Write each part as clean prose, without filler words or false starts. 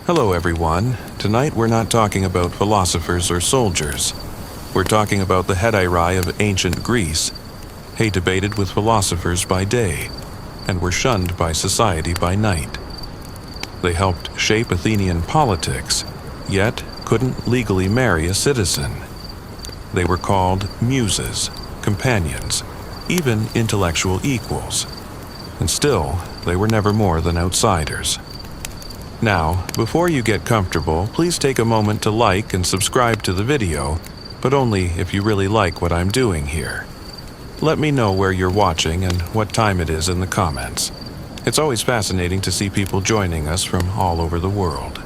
Hello everyone. Tonight we're not talking about philosophers or soldiers. We're talking about the hetairai of ancient Greece, debated with philosophers by day, and were shunned by society by night. They helped shape Athenian politics, yet couldn't legally marry a citizen. They were called muses, companions, even intellectual equals. And still, they were never more than outsiders. Now, before you get comfortable, please take a moment to like and subscribe to the video, but only if you really like what I'm doing here. Let me know where you're watching and what time it is in the comments. It's always fascinating to see people joining us from all over the world.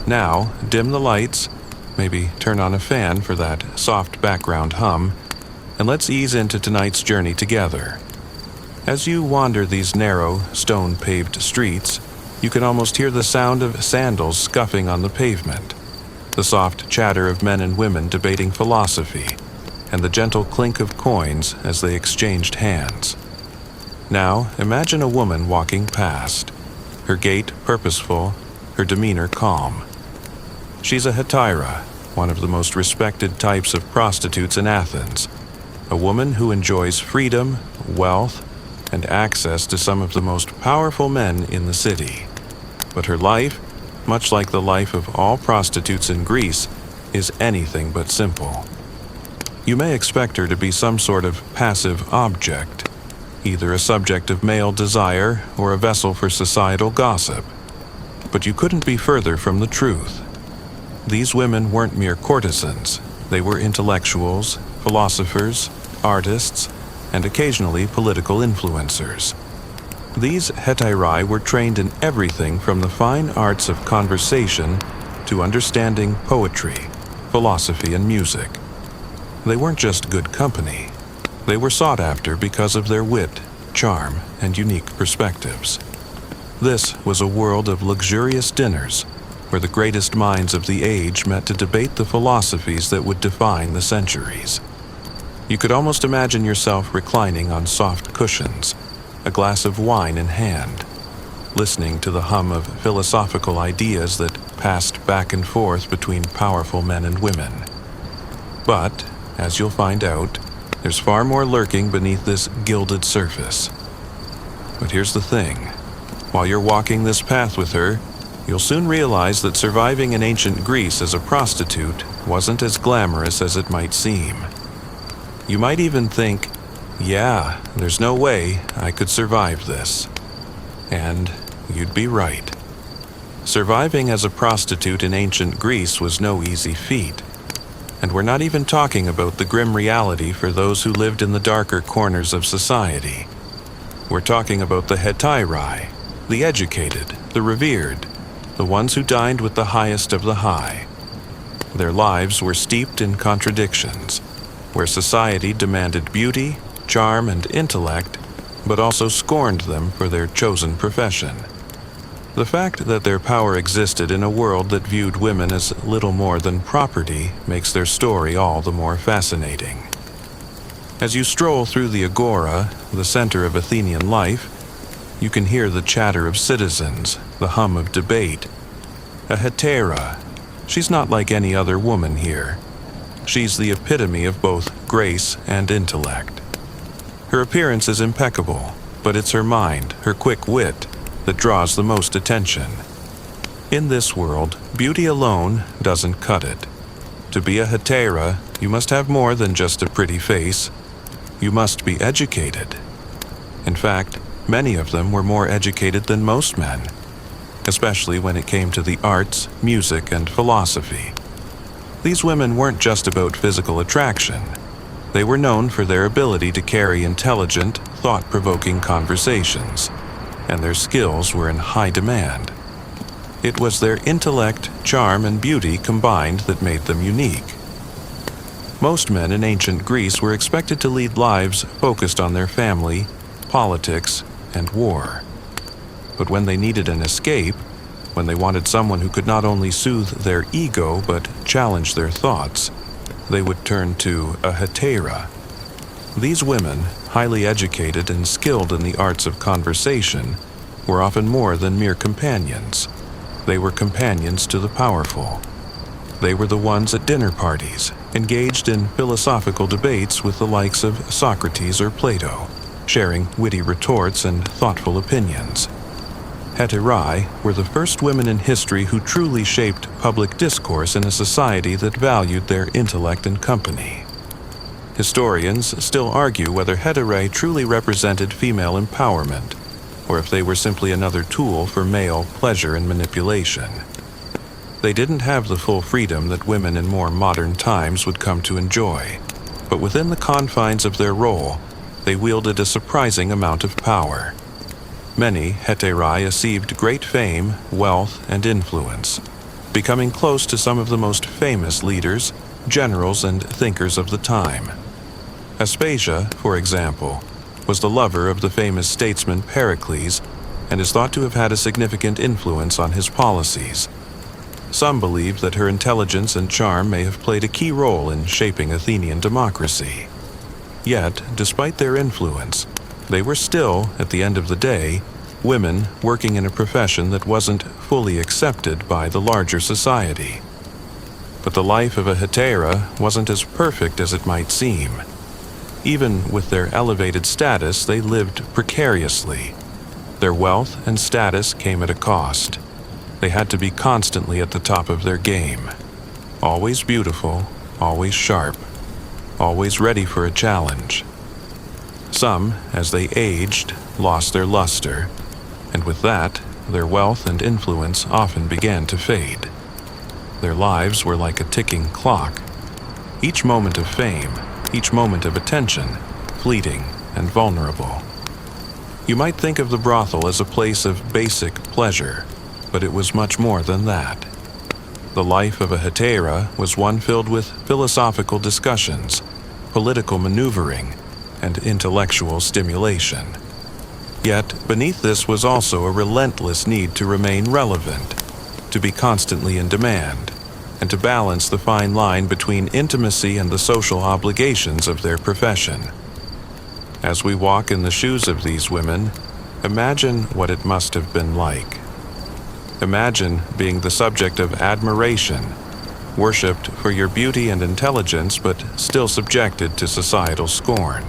Now, dim the lights, maybe turn on a fan for that soft background hum, and let's ease into tonight's journey together. As you wander these narrow, stone-paved streets, you can almost hear the sound of sandals scuffing on the pavement, the soft chatter of men and women debating philosophy, and the gentle clink of coins as they exchanged hands. Now, imagine a woman walking past, her gait purposeful, her demeanor calm. She's a hetairai, one of the most respected types of prostitutes in Athens, a woman who enjoys freedom, wealth, and access to some of the most powerful men in the city. But her life, much like the life of all prostitutes in Greece, is anything but simple. You may expect her to be some sort of passive object, either a subject of male desire or a vessel for societal gossip. But you couldn't be further from the truth. These women weren't mere courtesans. They were intellectuals, philosophers, artists, and occasionally political influencers. These hetairai were trained in everything from the fine arts of conversation to understanding poetry, philosophy, and music. They weren't just good company. They were sought after because of their wit, charm, and unique perspectives. This was a world of luxurious dinners, where the greatest minds of the age met to debate the philosophies that would define the centuries. You could almost imagine yourself reclining on soft cushions, a glass of wine in hand, listening to the hum of philosophical ideas that passed back and forth between powerful men and women. But, as you'll find out, there's far more lurking beneath this gilded surface. But here's the thing. While you're walking this path with her, you'll soon realize that surviving in ancient Greece as a prostitute wasn't as glamorous as it might seem. You might even think, yeah, there's no way I could survive this. And you'd be right. Surviving as a prostitute in ancient Greece was no easy feat. And we're not even talking about the grim reality for those who lived in the darker corners of society. We're talking about the hetairai, the educated, the revered, the ones who dined with the highest of the high. Their lives were steeped in contradictions, where society demanded beauty, charm, and intellect, but also scorned them for their chosen profession. The fact that their power existed in a world that viewed women as little more than property makes their story all the more fascinating. As you stroll through the agora, the center of Athenian life, you can hear the chatter of citizens, the hum of debate. A hetairai, she's not like any other woman here. She's the epitome of both grace and intellect. Her appearance is impeccable, but it's her mind, her quick wit, that draws the most attention. In this world, beauty alone doesn't cut it. To be a hetairai, you must have more than just a pretty face. You must be educated. In fact, many of them were more educated than most men, especially when it came to the arts, music, and philosophy. These women weren't just about physical attraction. They were known for their ability to carry intelligent, thought-provoking conversations, and their skills were in high demand. It was their intellect, charm, and beauty combined that made them unique. Most men in ancient Greece were expected to lead lives focused on their family, politics, and war. But when they needed an escape, when they wanted someone who could not only soothe their ego but challenge their thoughts, they would turn to a hetairai. These women, highly educated and skilled in the arts of conversation, were often more than mere companions. They were companions to the powerful. They were the ones at dinner parties, engaged in philosophical debates with the likes of Socrates or Plato, sharing witty retorts and thoughtful opinions. Hetairai were the first women in history who truly shaped public discourse in a society that valued their intellect and company. Historians still argue whether hetairai truly represented female empowerment, or if they were simply another tool for male pleasure and manipulation. They didn't have the full freedom that women in more modern times would come to enjoy, but within the confines of their role, they wielded a surprising amount of power. Many hetairai achieved great fame, wealth, and influence, becoming close to some of the most famous leaders, generals, and thinkers of the time. Aspasia, for example, was the lover of the famous statesman Pericles and is thought to have had a significant influence on his policies. Some believe that her intelligence and charm may have played a key role in shaping Athenian democracy. Yet, despite their influence, they were still, at the end of the day, women working in a profession that wasn't fully accepted by the larger society. But the life of a hetairai wasn't as perfect as it might seem. Even with their elevated status, they lived precariously. Their wealth and status came at a cost. They had to be constantly at the top of their game. Always beautiful, always sharp, always ready for a challenge. Some, as they aged, lost their luster, and with that, their wealth and influence often began to fade. Their lives were like a ticking clock. Each moment of fame, each moment of attention, fleeting and vulnerable. You might think of the brothel as a place of basic pleasure, but it was much more than that. The life of a hetairai was one filled with philosophical discussions, political maneuvering, and intellectual stimulation. Yet, beneath this was also a relentless need to remain relevant, to be constantly in demand, and to balance the fine line between intimacy and the social obligations of their profession. As we walk in the shoes of these women, imagine what it must have been like. Imagine being the subject of admiration, worshipped for your beauty and intelligence, but still subjected to societal scorn.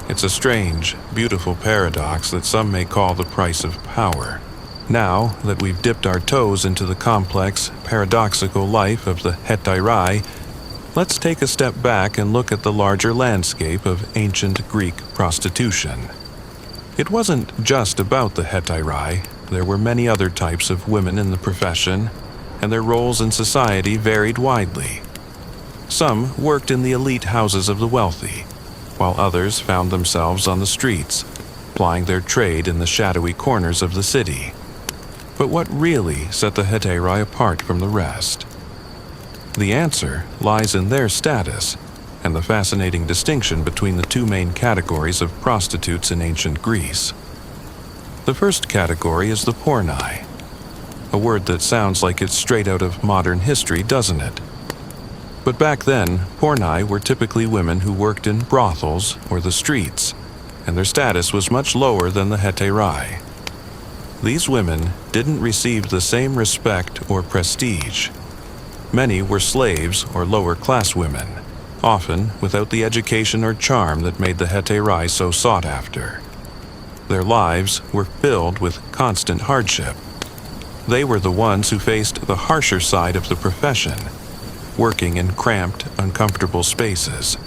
It's a strange, beautiful paradox that some may call the price of power. Now that we've dipped our toes into the complex, paradoxical life of the hetairai, let's take a step back and look at the larger landscape of ancient Greek prostitution. It wasn't just about the hetairai. There were many other types of women in the profession, and their roles in society varied widely. Some worked in the elite houses of the wealthy, while others found themselves on the streets, plying their trade in the shadowy corners of the city. But what really set the hetairai apart from the rest? The answer lies in their status and the fascinating distinction between the two main categories of prostitutes in ancient Greece. The first category is the pornai, a word that sounds like it's straight out of modern history, doesn't it? But back then, pornai were typically women who worked in brothels or the streets, and their status was much lower than the hetairai. These women didn't receive the same respect or prestige. Many were slaves or lower-class women, often without the education or charm that made the hetairai so sought after. Their lives were filled with constant hardship. They were the ones who faced the harsher side of the profession, working in cramped, uncomfortable spaces,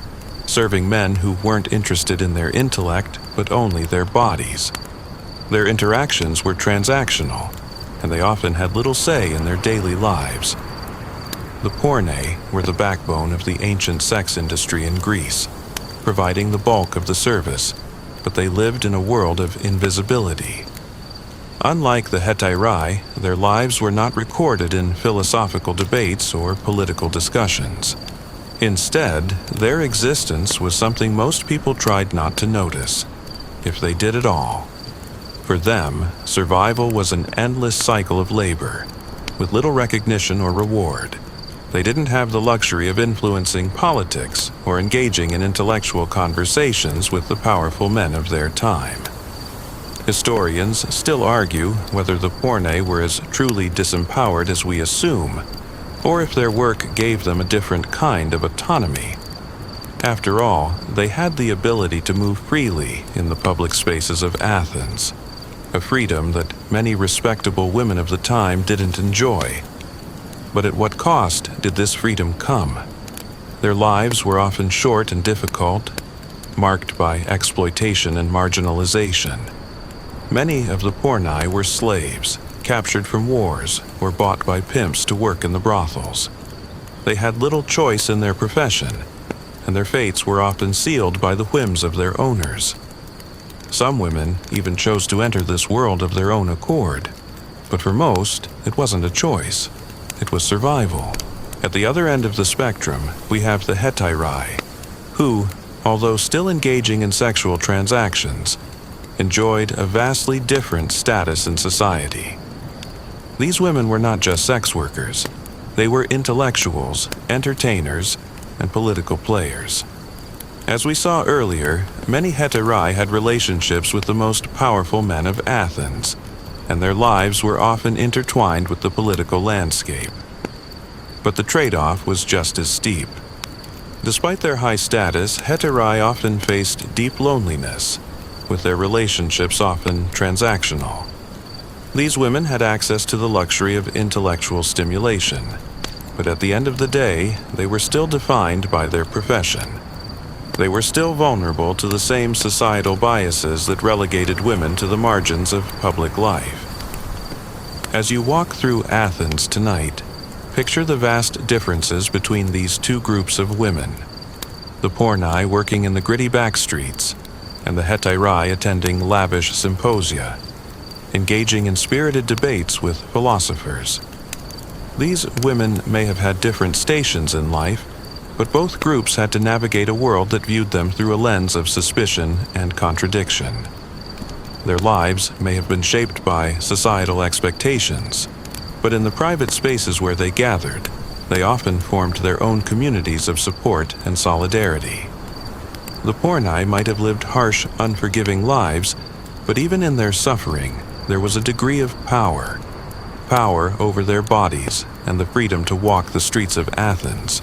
serving men who weren't interested in their intellect but only their bodies. Their interactions were transactional, and they often had little say in their daily lives. The pornai were the backbone of the ancient sex industry in Greece, providing the bulk of the service, but they lived in a world of invisibility. Unlike the hetairai, their lives were not recorded in philosophical debates or political discussions. Instead, their existence was something most people tried not to notice, if they did at all. For them, survival was an endless cycle of labor, with little recognition or reward. They didn't have the luxury of influencing politics or engaging in intellectual conversations with the powerful men of their time. Historians still argue whether the porne were as truly disempowered as we assume, or if their work gave them a different kind of autonomy. After all, they had the ability to move freely in the public spaces of Athens, a freedom that many respectable women of the time didn't enjoy. But at what cost did this freedom come? Their lives were often short and difficult, marked by exploitation and marginalization. Many of the porni were slaves, captured from wars, or bought by pimps to work in the brothels. They had little choice in their profession, and their fates were often sealed by the whims of their owners. Some women even chose to enter this world of their own accord, but for most, it wasn't a choice. It was survival. At the other end of the spectrum, we have the hetairai, who, although still engaging in sexual transactions, enjoyed a vastly different status in society. These women were not just sex workers. They were intellectuals, entertainers, and political players. As we saw earlier, many hetairai had relationships with the most powerful men of Athens, and their lives were often intertwined with the political landscape. But the trade-off was just as steep. Despite their high status, hetairai often faced deep loneliness, with their relationships often transactional. These women had access to the luxury of intellectual stimulation, but at the end of the day, they were still defined by their profession. They were still vulnerable to the same societal biases that relegated women to the margins of public life. As you walk through Athens tonight, picture the vast differences between these two groups of women: the porni working in the gritty back streets, and the hetairai attending lavish symposia, engaging in spirited debates with philosophers. These women may have had different stations in life, but both groups had to navigate a world that viewed them through a lens of suspicion and contradiction. Their lives may have been shaped by societal expectations, but in the private spaces where they gathered, they often formed their own communities of support and solidarity. The porni might have lived harsh, unforgiving lives, but even in their suffering, there was a degree of power over their bodies and the freedom to walk the streets of Athens,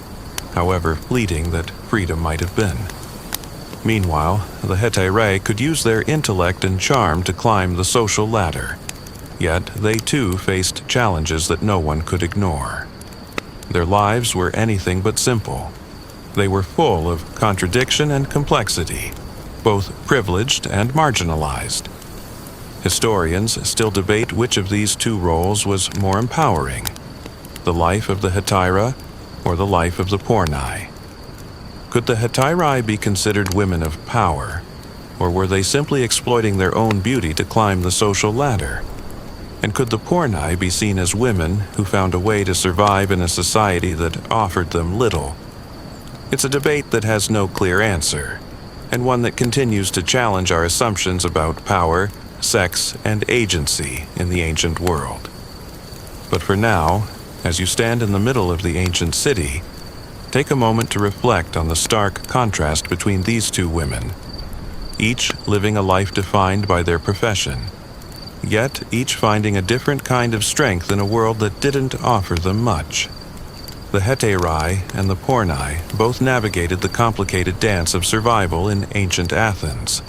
however fleeting that freedom might have been. Meanwhile, the hetairai could use their intellect and charm to climb the social ladder, yet they too faced challenges that no one could ignore. Their lives were anything but simple. They were full of contradiction and complexity, both privileged and marginalized. Historians still debate which of these two roles was more empowering, the life of the hetairai or the life of the porni. Could the hetairai be considered women of power, or were they simply exploiting their own beauty to climb the social ladder? And could the porni be seen as women who found a way to survive in a society that offered them little? It's a debate that has no clear answer, and one that continues to challenge our assumptions about power, sex, and agency in the ancient world. But for now, as you stand in the middle of the ancient city, take a moment to reflect on the stark contrast between these two women, each living a life defined by their profession, yet each finding a different kind of strength in a world that didn't offer them much. The hetairai and the porni both navigated the complicated dance of survival in ancient Athens,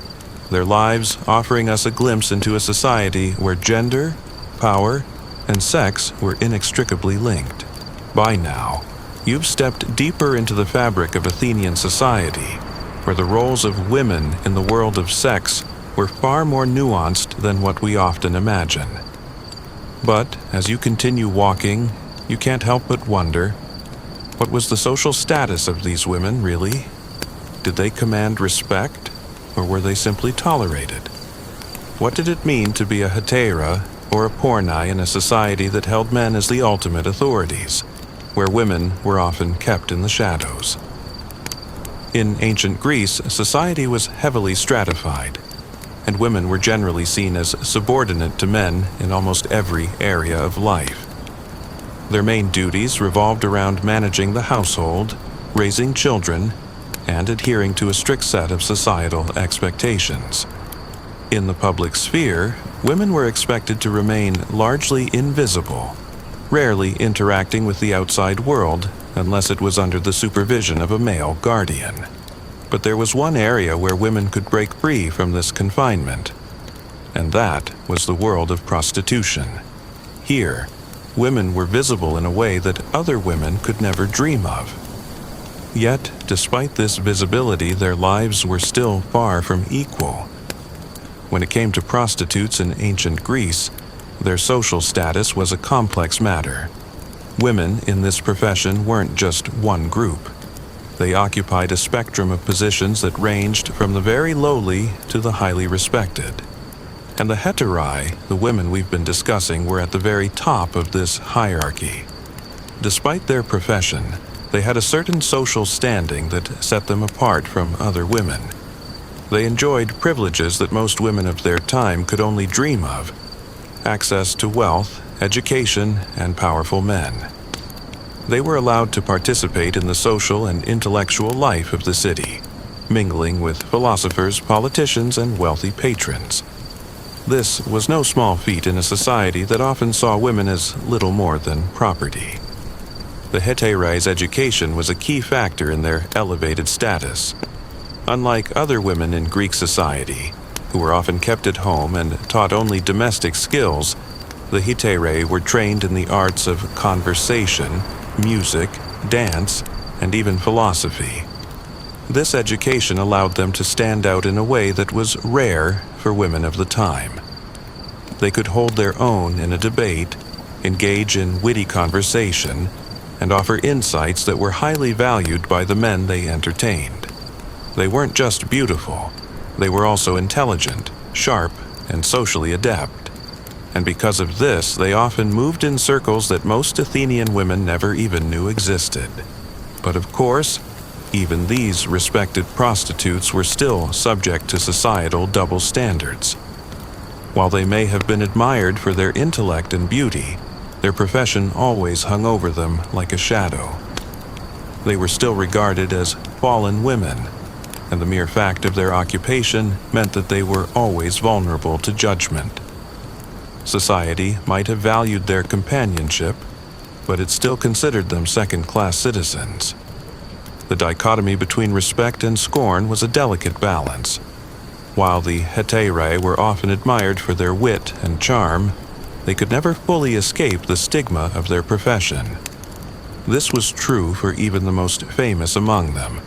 their lives offering us a glimpse into a society where gender, power, and sex were inextricably linked. By now, you've stepped deeper into the fabric of Athenian society, where the roles of women in the world of sex were far more nuanced than what we often imagine. But as you continue walking, you can't help but wonder, what was the social status of these women, really? Did they command respect, or were they simply tolerated? What did it mean to be a hetairai or a porni in a society that held men as the ultimate authorities, where women were often kept in the shadows? In ancient Greece, society was heavily stratified, and women were generally seen as subordinate to men in almost every area of life. Their main duties revolved around managing the household, raising children, and adhering to a strict set of societal expectations. In the public sphere, women were expected to remain largely invisible, rarely interacting with the outside world unless it was under the supervision of a male guardian. But there was one area where women could break free from this confinement, and that was the world of prostitution. Here, women were visible in a way that other women could never dream of. Yet, despite this visibility, their lives were still far from equal. When it came to prostitutes in ancient Greece, their social status was a complex matter. Women in this profession weren't just one group. They occupied a spectrum of positions that ranged from the very lowly to the highly respected. And the hetairai, the women we've been discussing, were at the very top of this hierarchy. Despite their profession, they had a certain social standing that set them apart from other women. They enjoyed privileges that most women of their time could only dream of: access to wealth, education, and powerful men. They were allowed to participate in the social and intellectual life of the city, mingling with philosophers, politicians, and wealthy patrons. This was no small feat in a society that often saw women as little more than property. The hetairais' education was a key factor in their elevated status. Unlike other women in Greek society, who were often kept at home and taught only domestic skills, the hetairai were trained in the arts of conversation, music, dance, and even philosophy. This education allowed them to stand out in a way that was rare for women of the time. They could hold their own in a debate, engage in witty conversation, and offer insights that were highly valued by the men they entertained. They weren't just beautiful, they were also intelligent, sharp, and socially adept. And because of this, they often moved in circles that most Athenian women never even knew existed. But of course, even these respected prostitutes were still subject to societal double standards. While they may have been admired for their intellect and beauty, their profession always hung over them like a shadow. They were still regarded as fallen women, and the mere fact of their occupation meant that they were always vulnerable to judgment. Society might have valued their companionship, but it still considered them second-class citizens. The dichotomy between respect and scorn was a delicate balance. While the hetairai were often admired for their wit and charm, they could never fully escape the stigma of their profession. This was true for even the most famous among them.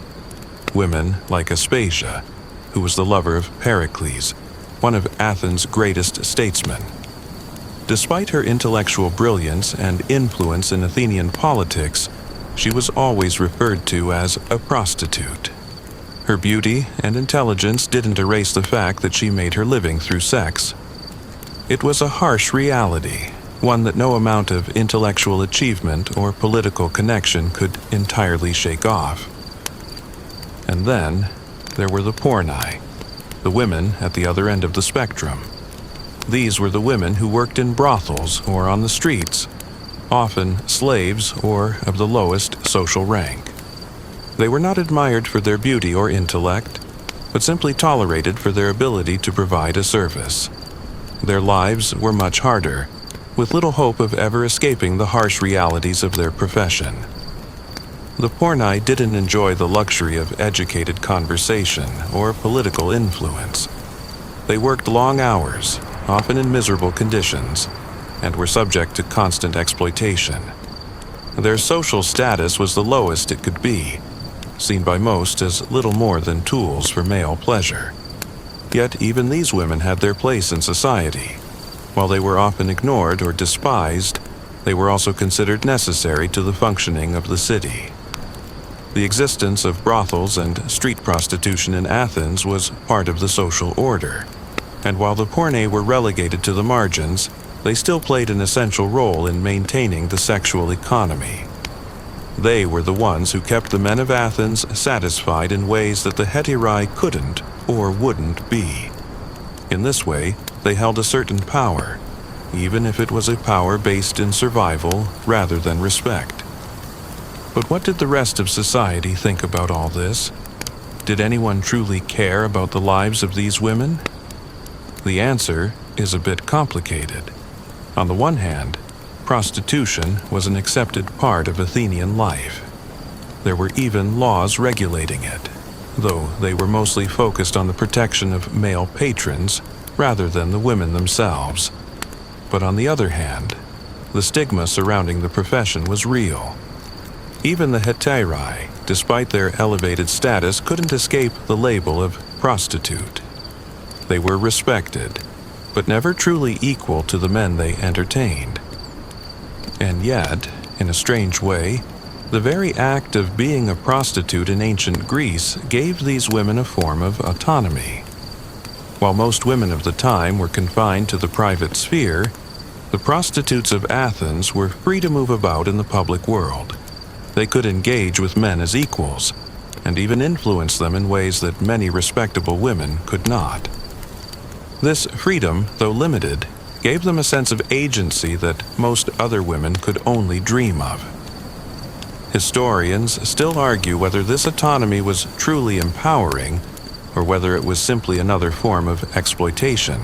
Women like Aspasia, who was the lover of Pericles, one of Athens' greatest statesmen. Despite her intellectual brilliance and influence in Athenian politics, she was always referred to as a prostitute. Her beauty and intelligence didn't erase the fact that she made her living through sex. It was a harsh reality, one that no amount of intellectual achievement or political connection could entirely shake off. And then, there were the pornai, the women at the other end of the spectrum. These were the women who worked in brothels or on the streets, often slaves or of the lowest social rank. They were not admired for their beauty or intellect, but simply tolerated for their ability to provide a service. Their lives were much harder, with little hope of ever escaping the harsh realities of their profession. The pornai didn't enjoy the luxury of educated conversation or political influence. They worked long hours, often in miserable conditions, and were subject to constant exploitation. Their social status was the lowest it could be, seen by most as little more than tools for male pleasure. Yet even these women had their place in society. While they were often ignored or despised, they were also considered necessary to the functioning of the city. The existence of brothels and street prostitution in Athens was part of the social order, and while the pornai were relegated to the margins, they still played an essential role in maintaining the sexual economy. They were the ones who kept the men of Athens satisfied in ways that the hetairai couldn't or wouldn't be. In this way, they held a certain power, even if it was a power based in survival rather than respect. But what did the rest of society think about all this? Did anyone truly care about the lives of these women? The answer is a bit complicated. On the one hand, prostitution was an accepted part of Athenian life. There were even laws regulating it, though they were mostly focused on the protection of male patrons rather than the women themselves. But on the other hand, the stigma surrounding the profession was real. Even the hetairai, despite their elevated status, couldn't escape the label of prostitute. They were respected, but never truly equal to the men they entertained. And yet, in a strange way, the very act of being a prostitute in ancient Greece gave these women a form of autonomy. While most women of the time were confined to the private sphere, the prostitutes of Athens were free to move about in the public world. They could engage with men as equals, and even influence them in ways that many respectable women could not. This freedom, though limited, gave them a sense of agency that most other women could only dream of. Historians still argue whether this autonomy was truly empowering or whether it was simply another form of exploitation.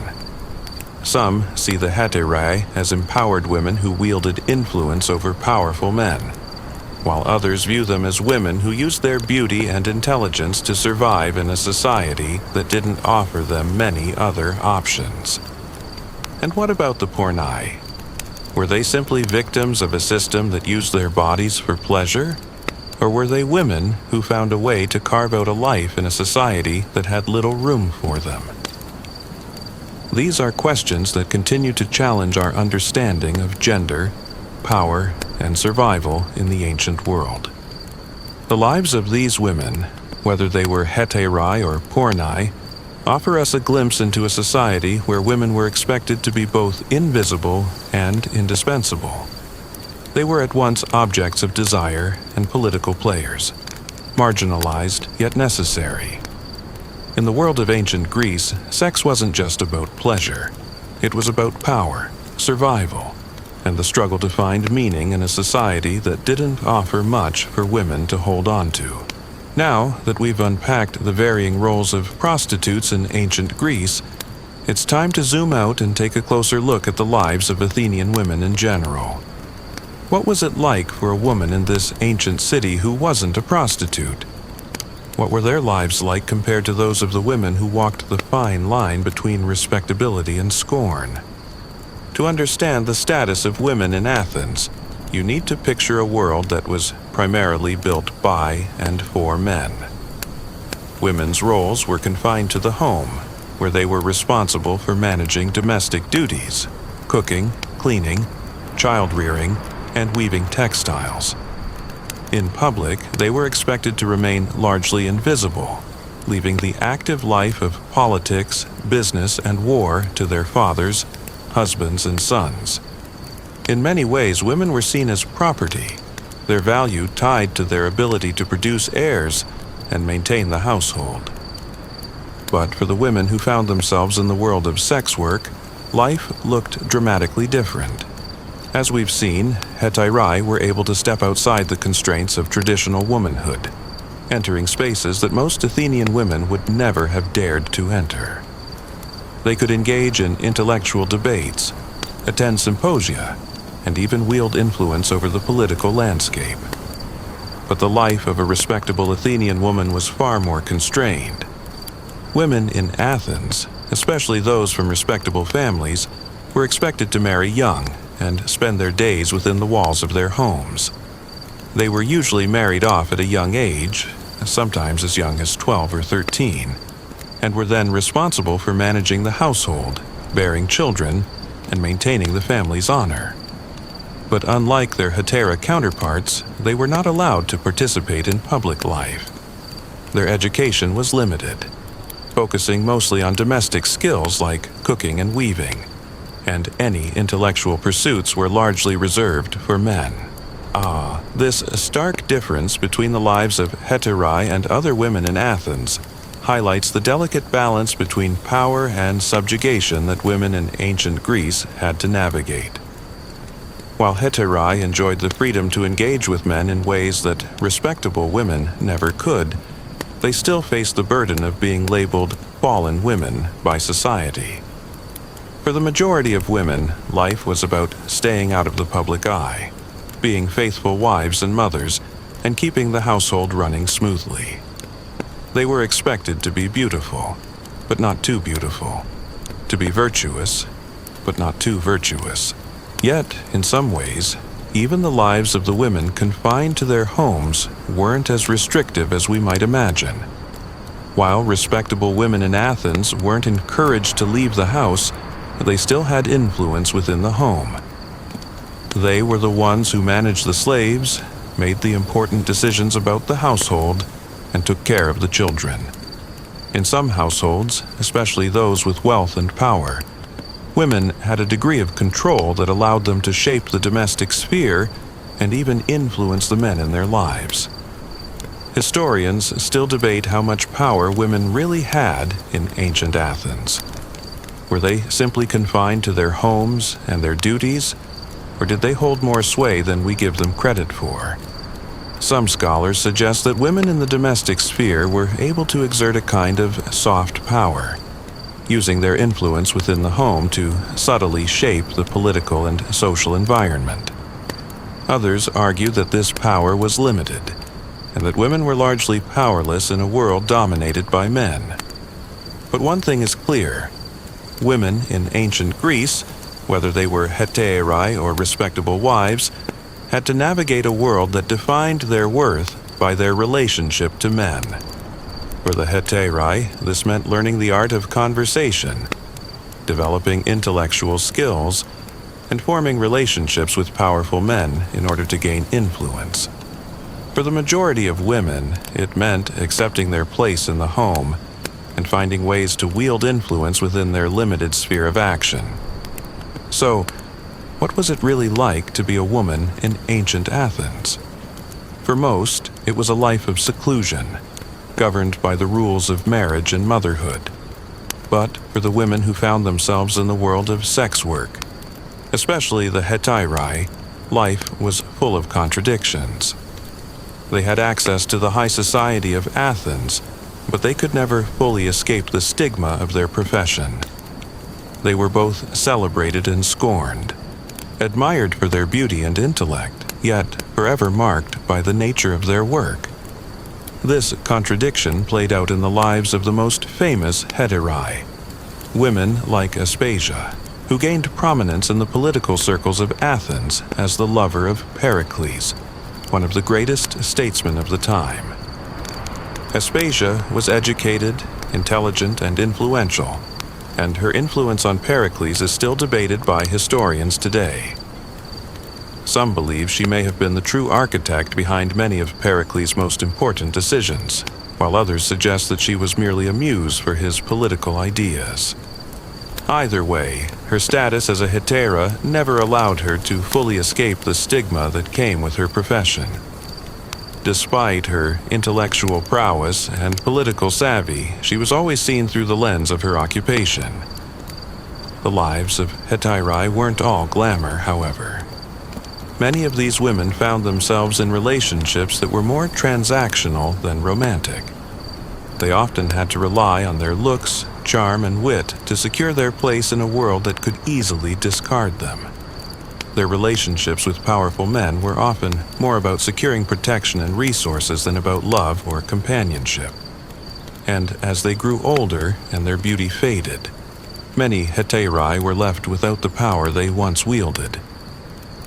Some see the hetairai as empowered women who wielded influence over powerful men, while others view them as women who used their beauty and intelligence to survive in a society that didn't offer them many other options. And what about the pornai? Were they simply victims of a system that used their bodies for pleasure? Or were they women who found a way to carve out a life in a society that had little room for them? These are questions that continue to challenge our understanding of gender, power, and survival in the ancient world. The lives of these women, whether they were hetairai or pornai, offer us a glimpse into a society where women were expected to be both invisible and indispensable. They were at once objects of desire and political players, marginalized yet necessary. In the world of ancient Greece, sex wasn't just about pleasure. It was about power, survival, and the struggle to find meaning in a society that didn't offer much for women to hold on to. Now that we've unpacked the varying roles of prostitutes in ancient Greece, it's time to zoom out and take a closer look at the lives of Athenian women in general. What was it like for a woman in this ancient city who wasn't a prostitute? What were their lives like compared to those of the women who walked the fine line between respectability and scorn? To understand the status of women in Athens, you need to picture a world that was primarily built by and for men. Women's roles were confined to the home, where they were responsible for managing domestic duties, cooking, cleaning, child-rearing, and weaving textiles. In public, they were expected to remain largely invisible, leaving the active life of politics, business, and war to their fathers, husbands, and sons. In many ways, women were seen as property, their value tied to their ability to produce heirs and maintain the household. But for the women who found themselves in the world of sex work, life looked dramatically different. As we've seen, hetairai were able to step outside the constraints of traditional womanhood, entering spaces that most Athenian women would never have dared to enter. They could engage in intellectual debates, attend symposia, and even wield influence over the political landscape. But the life of a respectable Athenian woman was far more constrained. Women in Athens, especially those from respectable families, were expected to marry young and spend their days within the walls of their homes. They were usually married off at a young age, sometimes as young as 12 or 13, and were then responsible for managing the household, bearing children, and maintaining the family's honor. But unlike their hetairai counterparts, they were not allowed to participate in public life. Their education was limited, focusing mostly on domestic skills like cooking and weaving, and any intellectual pursuits were largely reserved for men. This stark difference between the lives of hetairai and other women in Athens highlights the delicate balance between power and subjugation that women in ancient Greece had to navigate. While hetairai enjoyed the freedom to engage with men in ways that respectable women never could, they still faced the burden of being labeled fallen women by society. For the majority of women, life was about staying out of the public eye, being faithful wives and mothers, and keeping the household running smoothly. They were expected to be beautiful, but not too beautiful, to be virtuous, but not too virtuous. Yet, in some ways, even the lives of the women confined to their homes weren't as restrictive as we might imagine. While respectable women in Athens weren't encouraged to leave the house, they still had influence within the home. They were the ones who managed the slaves, made the important decisions about the household, and took care of the children. In some households, especially those with wealth and power, women had a degree of control that allowed them to shape the domestic sphere and even influence the men in their lives. Historians still debate how much power women really had in ancient Athens. Were they simply confined to their homes and their duties, or did they hold more sway than we give them credit for? Some scholars suggest that women in the domestic sphere were able to exert a kind of soft power, using their influence within the home to subtly shape the political and social environment. Others argue that this power was limited, and that women were largely powerless in a world dominated by men. But one thing is clear: women in ancient Greece, whether they were hetairai or respectable wives, had to navigate a world that defined their worth by their relationship to men. For the hetairai, this meant learning the art of conversation, developing intellectual skills, and forming relationships with powerful men in order to gain influence. For the majority of women, it meant accepting their place in the home and finding ways to wield influence within their limited sphere of action. So, what was it really like to be a woman in ancient Athens? For most, it was a life of seclusion, governed by the rules of marriage and motherhood. But for the women who found themselves in the world of sex work, especially the hetairai, life was full of contradictions. They had access to the high society of Athens, but they could never fully escape the stigma of their profession. They were both celebrated and scorned, admired for their beauty and intellect, yet forever marked by the nature of their work. This contradiction played out in the lives of the most famous hetairai, women like Aspasia, who gained prominence in the political circles of Athens as the lover of Pericles, one of the greatest statesmen of the time. Aspasia was educated, intelligent, and influential, and her influence on Pericles is still debated by historians today. Some believe she may have been the true architect behind many of Pericles' most important decisions, while others suggest that she was merely a muse for his political ideas. Either way, her status as a hetairai never allowed her to fully escape the stigma that came with her profession. Despite her intellectual prowess and political savvy, she was always seen through the lens of her occupation. The lives of hetairai weren't all glamour, however. Many of these women found themselves in relationships that were more transactional than romantic. They often had to rely on their looks, charm, and wit to secure their place in a world that could easily discard them. Their relationships with powerful men were often more about securing protection and resources than about love or companionship. And as they grew older and their beauty faded, many hetairai were left without the power they once wielded.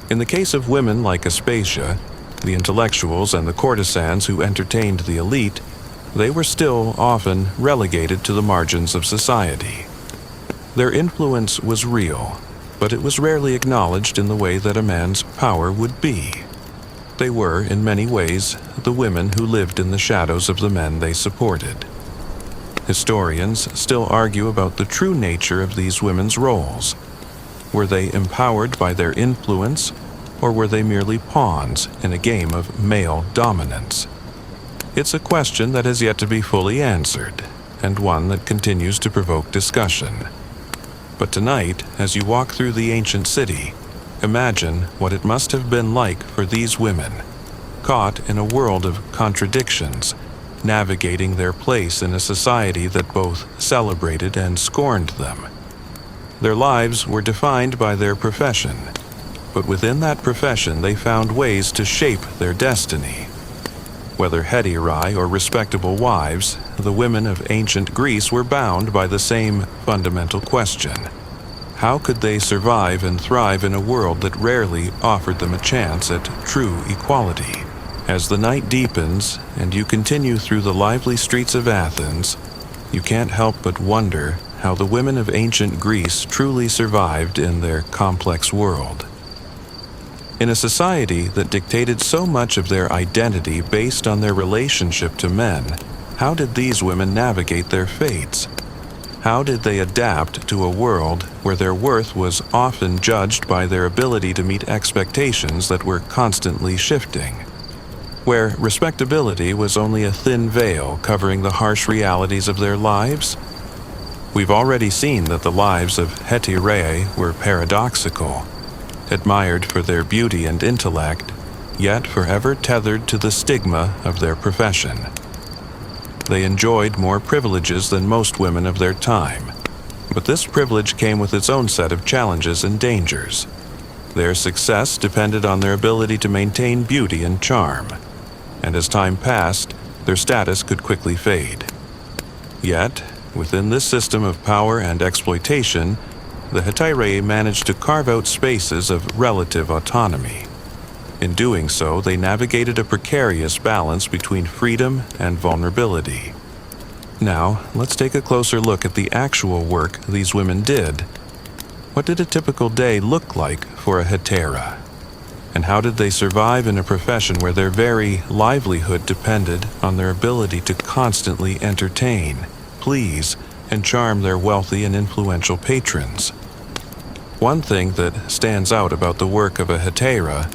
In the case of women like Aspasia, the intellectuals and the courtesans who entertained the elite, they were still often relegated to the margins of society. Their influence was real, but it was rarely acknowledged in the way that a man's power would be. They were, in many ways, the women who lived in the shadows of the men they supported. Historians still argue about the true nature of these women's roles. Were they empowered by their influence, or were they merely pawns in a game of male dominance? It's a question that has yet to be fully answered, and one that continues to provoke discussion. But tonight, as you walk through the ancient city, imagine what it must have been like for these women, caught in a world of contradictions, navigating their place in a society that both celebrated and scorned them. Their lives were defined by their profession, but within that profession they found ways to shape their destiny. Whether hetairai or respectable wives, the women of ancient Greece were bound by the same fundamental question. How could they survive and thrive in a world that rarely offered them a chance at true equality? As the night deepens and you continue through the lively streets of Athens, you can't help but wonder how the women of ancient Greece truly survived in their complex world. In a society that dictated so much of their identity based on their relationship to men, how did these women navigate their fates? How did they adapt to a world where their worth was often judged by their ability to meet expectations that were constantly shifting? Where respectability was only a thin veil covering the harsh realities of their lives? We've already seen that the lives of hetairai were paradoxical, admired for their beauty and intellect, yet forever tethered to the stigma of their profession. They enjoyed more privileges than most women of their time, but this privilege came with its own set of challenges and dangers. Their success depended on their ability to maintain beauty and charm, and as time passed, their status could quickly fade. Yet, within this system of power and exploitation, the hetairai managed to carve out spaces of relative autonomy. In doing so, they navigated a precarious balance between freedom and vulnerability. Now, let's take a closer look at the actual work these women did. What did a typical day look like for a hetairai? And how did they survive in a profession where their very livelihood depended on their ability to constantly entertain, please, and charm their wealthy and influential patrons? One thing that stands out about the work of a hetairai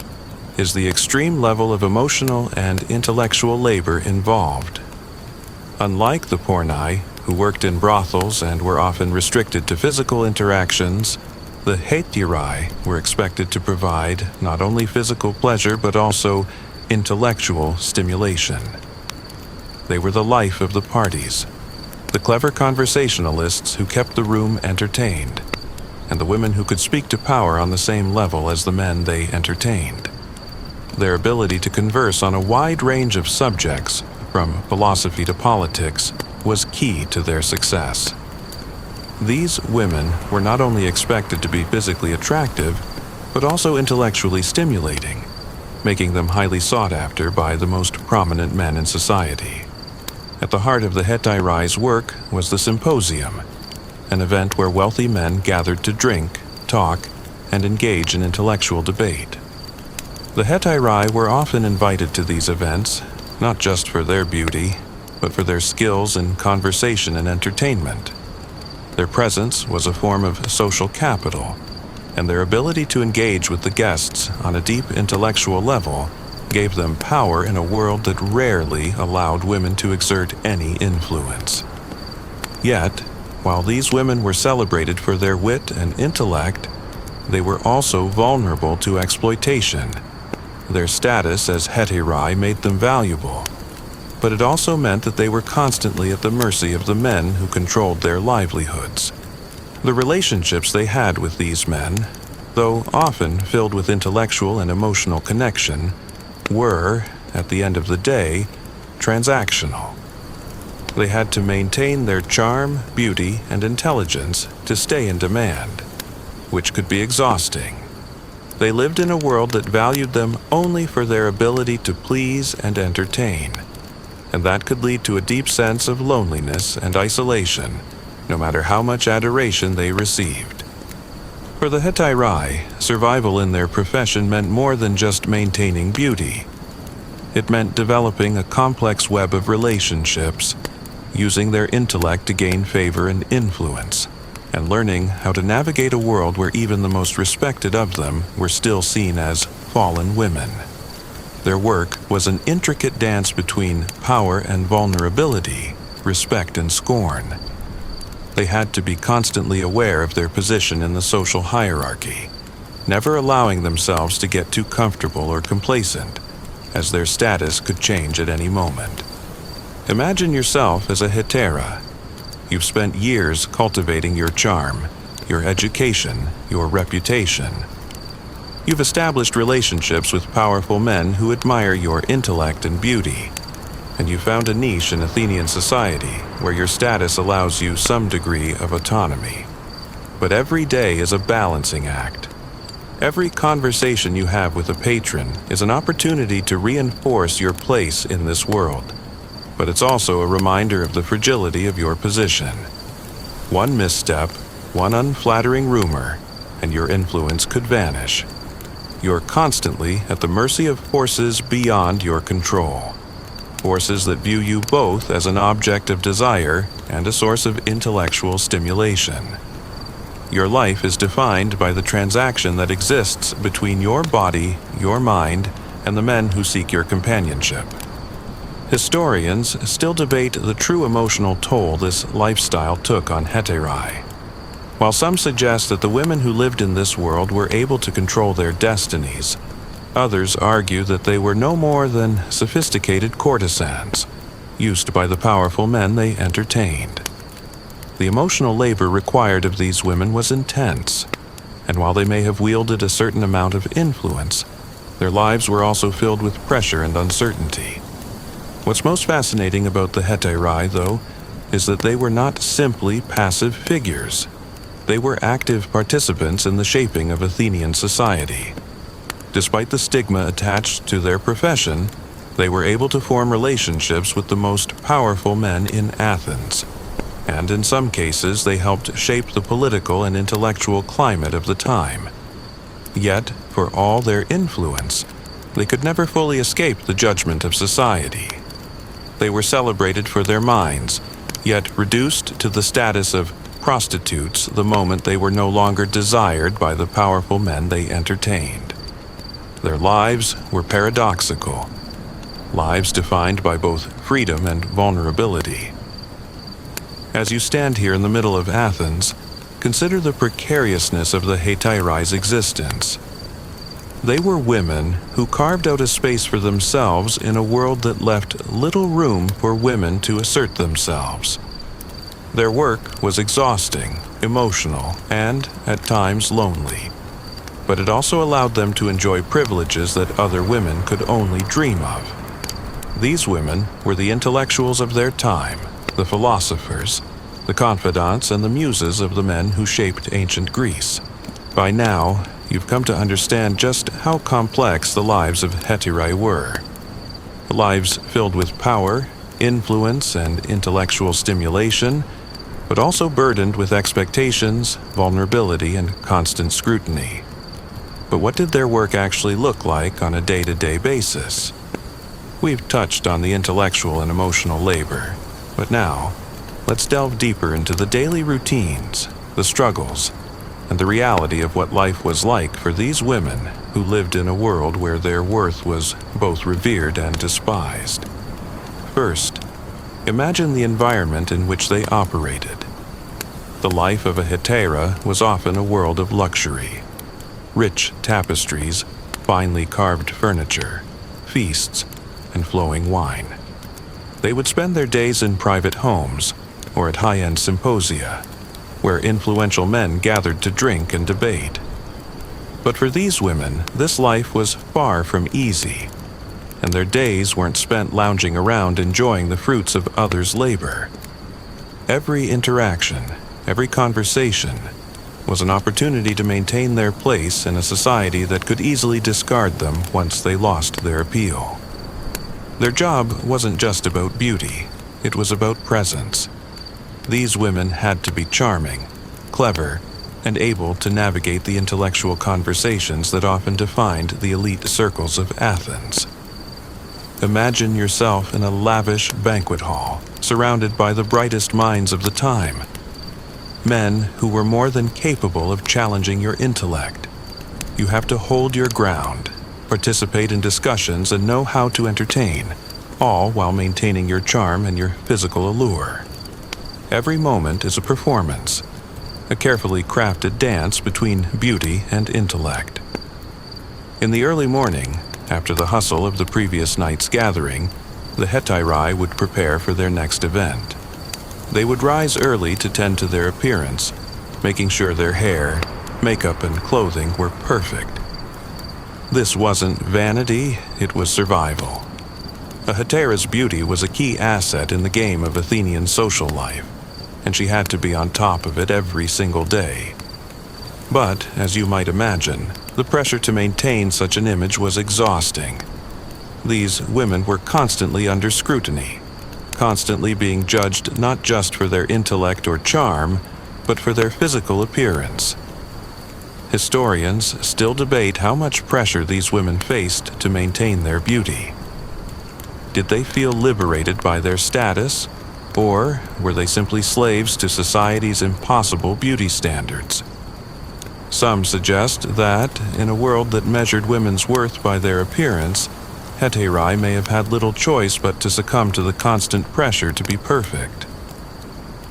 is the extreme level of emotional and intellectual labor involved. Unlike the pornai, who worked in brothels and were often restricted to physical interactions, the hetairai were expected to provide not only physical pleasure but also intellectual stimulation. They were the life of the parties, the clever conversationalists who kept the room entertained, and the women who could speak to power on the same level as the men they entertained. Their ability to converse on a wide range of subjects, from philosophy to politics, was key to their success. These women were not only expected to be physically attractive, but also intellectually stimulating, making them highly sought after by the most prominent men in society. At the heart of the hetairai's work was the symposium, an event where wealthy men gathered to drink, talk, and engage in intellectual debate. The hetairai were often invited to these events, not just for their beauty, but for their skills in conversation and entertainment. Their presence was a form of social capital, and their ability to engage with the guests on a deep intellectual level gave them power in a world that rarely allowed women to exert any influence. Yet, while these women were celebrated for their wit and intellect, they were also vulnerable to exploitation. Their status as hetairai made them valuable, but it also meant that they were constantly at the mercy of the men who controlled their livelihoods. The relationships they had with these men, though often filled with intellectual and emotional connection, were, at the end of the day, transactional. They had to maintain their charm, beauty, and intelligence to stay in demand, which could be exhausting. They lived in a world that valued them only for their ability to please and entertain, and that could lead to a deep sense of loneliness and isolation, no matter how much adoration they received. For the hetairai, survival in their profession meant more than just maintaining beauty. It meant developing a complex web of relationships, using their intellect to gain favor and influence, and learning how to navigate a world where even the most respected of them were still seen as fallen women. Their work was an intricate dance between power and vulnerability, respect and scorn. They had to be constantly aware of their position in the social hierarchy, never allowing themselves to get too comfortable or complacent, as their status could change at any moment. Imagine yourself as a hetairai. You've spent years cultivating your charm, your education, your reputation. You've established relationships with powerful men who admire your intellect and beauty, and you found a niche in Athenian society where your status allows you some degree of autonomy. But every day is a balancing act. Every conversation you have with a patron is an opportunity to reinforce your place in this world, but it's also a reminder of the fragility of your position. One misstep, one unflattering rumor, and your influence could vanish. You're constantly at the mercy of forces beyond your control. Forces that view you both as an object of desire and a source of intellectual stimulation. Your life is defined by the transaction that exists between your body, your mind, and the men who seek your companionship. Historians still debate the true emotional toll this lifestyle took on hetairai. While some suggest that the women who lived in this world were able to control their destinies, others argue that they were no more than sophisticated courtesans, used by the powerful men they entertained. The emotional labor required of these women was intense, and while they may have wielded a certain amount of influence, their lives were also filled with pressure and uncertainty. What's most fascinating about the hetairai, though, is that they were not simply passive figures. They were active participants in the shaping of Athenian society. Despite the stigma attached to their profession, they were able to form relationships with the most powerful men in Athens, and in some cases they helped shape the political and intellectual climate of the time. Yet, for all their influence, they could never fully escape the judgment of society. They were celebrated for their minds, yet reduced to the status of prostitutes the moment they were no longer desired by the powerful men they entertained. Their lives were paradoxical, lives defined by both freedom and vulnerability. As you stand here in the middle of Athens, consider the precariousness of the hetairai's existence. They were women who carved out a space for themselves in a world that left little room for women to assert themselves. Their work was exhausting, emotional, and, at times, lonely. But it also allowed them to enjoy privileges that other women could only dream of. These women were the intellectuals of their time, the philosophers, the confidants, and the muses of the men who shaped ancient Greece. By now, you've come to understand just how complex the lives of hetairai were. Lives filled with power, influence, and intellectual stimulation, but also burdened with expectations, vulnerability, and constant scrutiny. But what did their work actually look like on a day-to-day basis? We've touched on the intellectual and emotional labor, but now, let's delve deeper into the daily routines, the struggles, and the reality of what life was like for these women who lived in a world where their worth was both revered and despised. First, imagine the environment in which they operated. The life of a hetairai was often a world of luxury. Rich tapestries, finely carved furniture, feasts, and flowing wine. They would spend their days in private homes or at high-end symposia, where influential men gathered to drink and debate. But for these women, this life was far from easy, and their days weren't spent lounging around enjoying the fruits of others' labor. Every interaction, every conversation, was an opportunity to maintain their place in a society that could easily discard them once they lost their appeal. Their job wasn't just about beauty, it was about presence. These women had to be charming, clever, and able to navigate the intellectual conversations that often defined the elite circles of Athens. Imagine yourself in a lavish banquet hall, surrounded by the brightest minds of the time. Men who were more than capable of challenging your intellect. You have to hold your ground, participate in discussions, and know how to entertain, all while maintaining your charm and your physical allure. Every moment is a performance, a carefully crafted dance between beauty and intellect. In the early morning, after the hustle of the previous night's gathering, the hetairai would prepare for their next event. They would rise early to tend to their appearance, making sure their hair, makeup, and clothing were perfect. This wasn't vanity, it was survival. A hetairais beauty was a key asset in the game of Athenian social life, and she had to be on top of it every single day. But, as you might imagine, the pressure to maintain such an image was exhausting. These women were constantly under scrutiny, constantly being judged not just for their intellect or charm, but for their physical appearance. Historians still debate how much pressure these women faced to maintain their beauty. Did they feel liberated by their status, or were they simply slaves to society's impossible beauty standards? Some suggest that, in a world that measured women's worth by their appearance, hetairai may have had little choice but to succumb to the constant pressure to be perfect.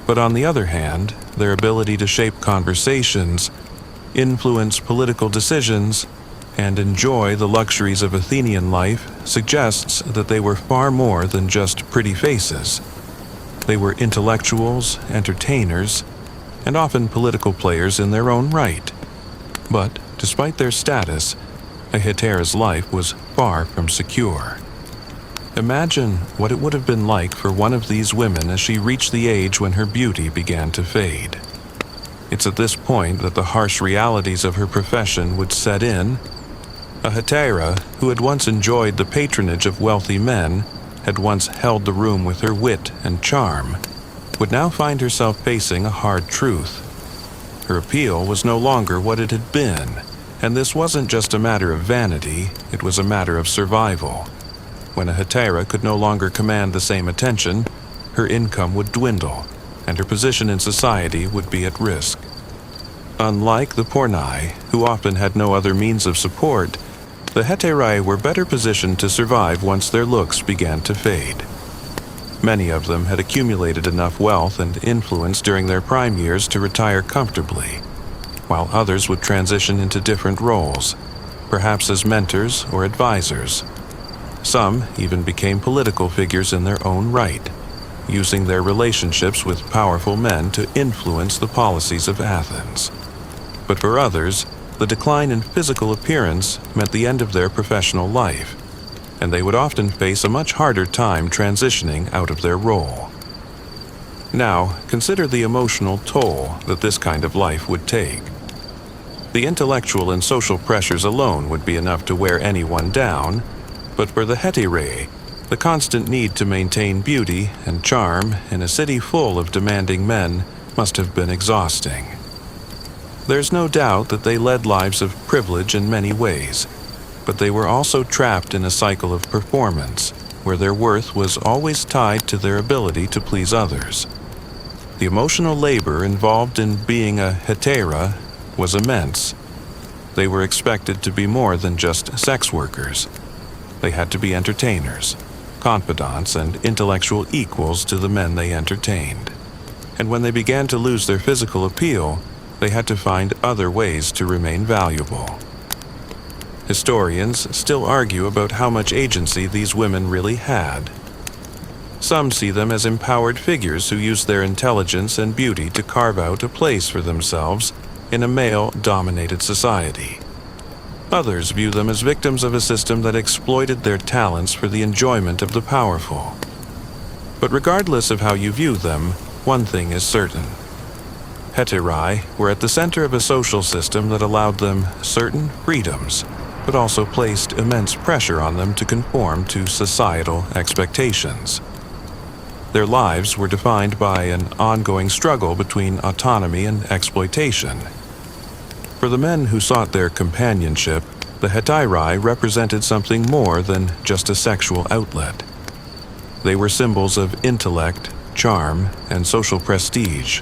But on the other hand, their ability to shape conversations, influence political decisions, and enjoy the luxuries of Athenian life suggests that they were far more than just pretty faces. They were intellectuals, entertainers, and often political players in their own right. But, despite their status, a hetairais' life was far from secure. Imagine what it would have been like for one of these women as she reached the age when her beauty began to fade. It's at this point that the harsh realities of her profession would set in. A hetairai, who had once enjoyed the patronage of wealthy men, had once held the room with her wit and charm, would now find herself facing a hard truth. Her appeal was no longer what it had been, and this wasn't just a matter of vanity, it was a matter of survival. When a hetairai could no longer command the same attention, her income would dwindle, and her position in society would be at risk. Unlike the pornai, who often had no other means of support, the hetairai were better positioned to survive once their looks began to fade. Many of them had accumulated enough wealth and influence during their prime years to retire comfortably, while others would transition into different roles, perhaps as mentors or advisors. Some even became political figures in their own right, using their relationships with powerful men to influence the policies of Athens. But for others, the decline in physical appearance meant the end of their professional life, and they would often face a much harder time transitioning out of their role. Now, consider the emotional toll that this kind of life would take. The intellectual and social pressures alone would be enough to wear anyone down, but for the hetairai, the constant need to maintain beauty and charm in a city full of demanding men must have been exhausting. There's no doubt that they led lives of privilege in many ways, but they were also trapped in a cycle of performance, where their worth was always tied to their ability to please others. The emotional labor involved in being a hetairai was immense. They were expected to be more than just sex workers. They had to be entertainers, confidants, and intellectual equals to the men they entertained. And when they began to lose their physical appeal, they had to find other ways to remain valuable. Historians still argue about how much agency these women really had. Some see them as empowered figures who used their intelligence and beauty to carve out a place for themselves in a male-dominated society. Others view them as victims of a system that exploited their talents for the enjoyment of the powerful. But regardless of how you view them, one thing is certain. Hetairai were at the center of a social system that allowed them certain freedoms, but also placed immense pressure on them to conform to societal expectations. Their lives were defined by an ongoing struggle between autonomy and exploitation. For the men who sought their companionship, the hetairai represented something more than just a sexual outlet. They were symbols of intellect, charm, and social prestige.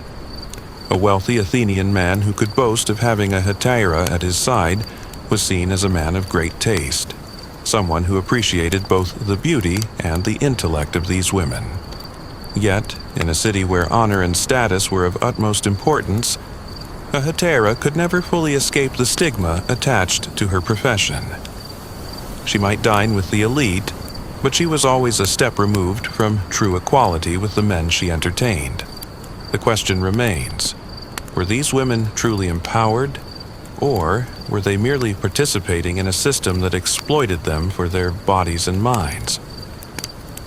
A wealthy Athenian man who could boast of having a hetairai at his side was seen as a man of great taste, someone who appreciated both the beauty and the intellect of these women. Yet, in a city where honor and status were of utmost importance, a hetairai could never fully escape the stigma attached to her profession. She might dine with the elite, but she was always a step removed from true equality with the men she entertained. The question remains, Were these women truly empowered, or were they merely participating in a system that exploited them for their bodies and minds?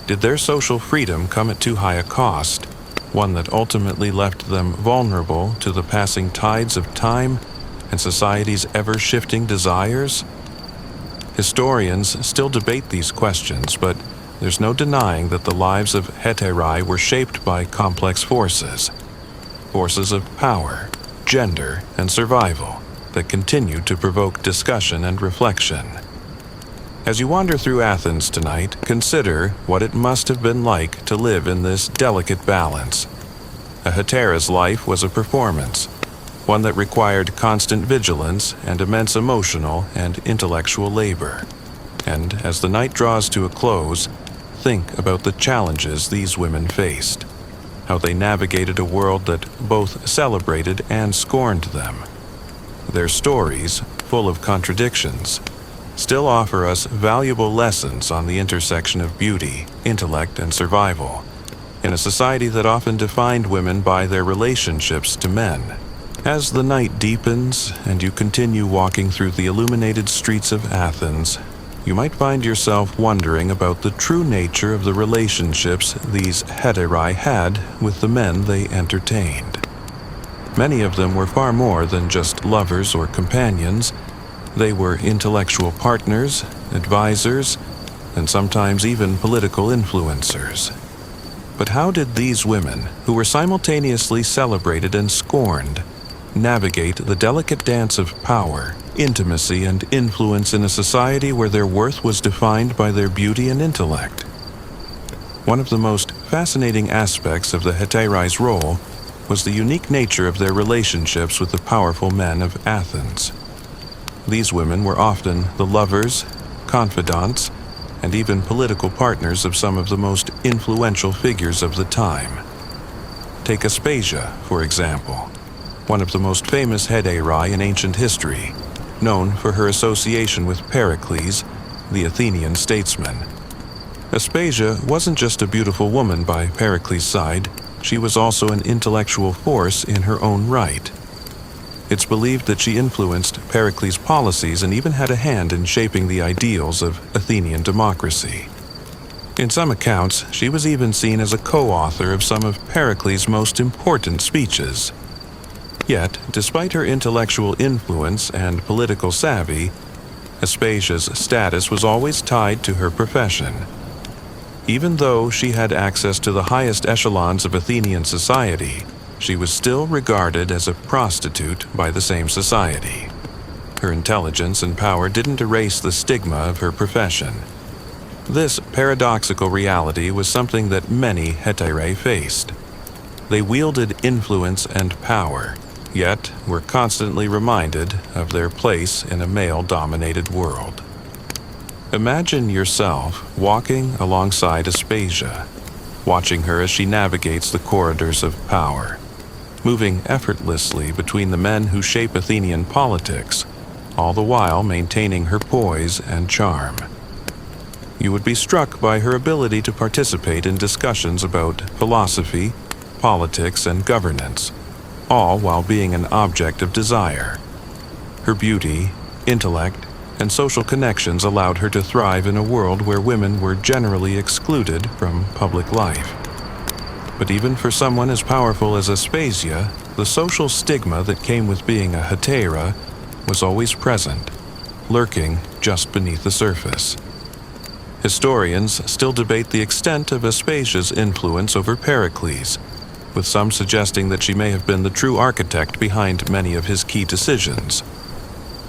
Did their social freedom come at too high a cost, one that ultimately left them vulnerable to the passing tides of time and society's ever-shifting desires? Historians still debate these questions, but there's no denying that the lives of hetairai were shaped by complex forces of power, gender, and survival that continue to provoke discussion and reflection. As you wander through Athens tonight, consider what it must have been like to live in this delicate balance. A hetairais life was a performance, one that required constant vigilance and immense emotional and intellectual labor. And as the night draws to a close, think about the challenges these women faced, how they navigated a world that both celebrated and scorned them. Their stories, full of contradictions, still offer us valuable lessons on the intersection of beauty, intellect, and survival, in a society that often defined women by their relationships to men. As the night deepens and you continue walking through the illuminated streets of Athens, you might find yourself wondering about the true nature of the relationships these hetairai had with the men they entertained. Many of them were far more than just lovers or companions. They were intellectual partners, advisors, and sometimes even political influencers. But how did these women, who were simultaneously celebrated and scorned, navigate the delicate dance of power, intimacy, and influence in a society where their worth was defined by their beauty and intellect? One of the most fascinating aspects of the hetairais' role was the unique nature of their relationships with the powerful men of Athens. These women were often the lovers, confidants, and even political partners of some of the most influential figures of the time. Take Aspasia, for example, one of the most famous hetairai in ancient history, known for her association with Pericles, the Athenian statesman. Aspasia wasn't just a beautiful woman by Pericles' side, she was also an intellectual force in her own right. It's believed that she influenced Pericles' policies and even had a hand in shaping the ideals of Athenian democracy. In some accounts, she was even seen as a co-author of some of Pericles' most important speeches. Yet, despite her intellectual influence and political savvy, Aspasia's status was always tied to her profession. Even though she had access to the highest echelons of Athenian society, she was still regarded as a prostitute by the same society. Her intelligence and power didn't erase the stigma of her profession. This paradoxical reality was something that many hetairai faced. They wielded influence and power, yet were constantly reminded of their place in a male-dominated world. Imagine yourself walking alongside Aspasia, watching her as she navigates the corridors of power, moving effortlessly between the men who shape Athenian politics, all the while maintaining her poise and charm. You would be struck by her ability to participate in discussions about philosophy, politics, and governance, all while being an object of desire. Her beauty, intellect, and social connections allowed her to thrive in a world where women were generally excluded from public life. But even for someone as powerful as Aspasia, the social stigma that came with being a hetairai was always present, lurking just beneath the surface. Historians still debate the extent of Aspasia's influence over Pericles, with some suggesting that she may have been the true architect behind many of his key decisions.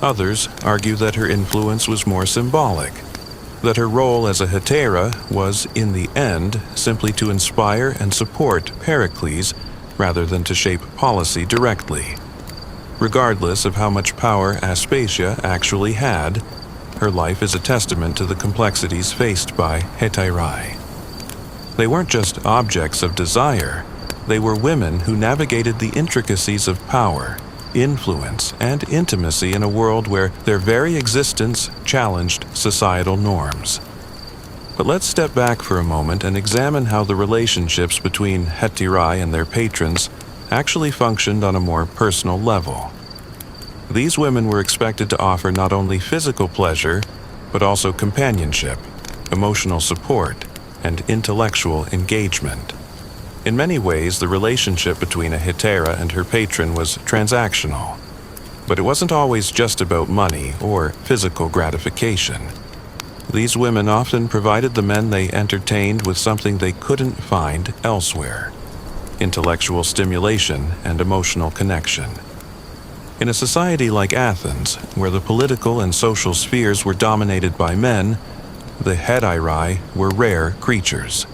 Others argue that her influence was more symbolic, that her role as a hetairai was, in the end, simply to inspire and support Pericles rather than to shape policy directly. Regardless of how much power Aspasia actually had, her life is a testament to the complexities faced by hetairai. They weren't just objects of desire, they were women who navigated the intricacies of power, influence, and intimacy in a world where their very existence challenged societal norms. But let's step back for a moment and examine how the relationships between hetairai and their patrons actually functioned on a more personal level. These women were expected to offer not only physical pleasure, but also companionship, emotional support, and intellectual engagement. In many ways, the relationship between a hetairai and her patron was transactional. But it wasn't always just about money or physical gratification. These women often provided the men they entertained with something they couldn't find elsewhere: intellectual stimulation and emotional connection. In a society like Athens, where the political and social spheres were dominated by men, the hetairai were rare creatures.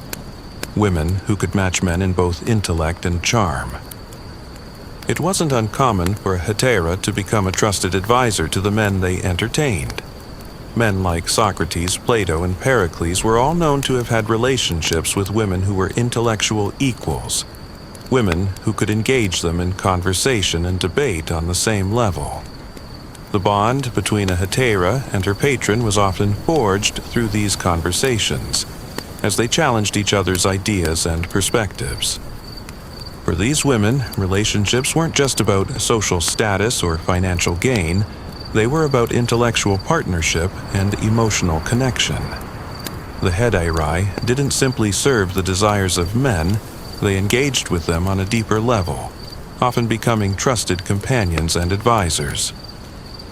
Women who could match men in both intellect and charm. It wasn't uncommon for a hetairai to become a trusted advisor to the men they entertained. Men like Socrates, Plato, and Pericles were all known to have had relationships with women who were intellectual equals, women who could engage them in conversation and debate on the same level. The bond between a hetairai and her patron was often forged through these conversations, as they challenged each other's ideas and perspectives. For these women, relationships weren't just about social status or financial gain. They were about intellectual partnership and emotional connection. The hetairai didn't simply serve the desires of men, they engaged with them on a deeper level, often becoming trusted companions and advisors.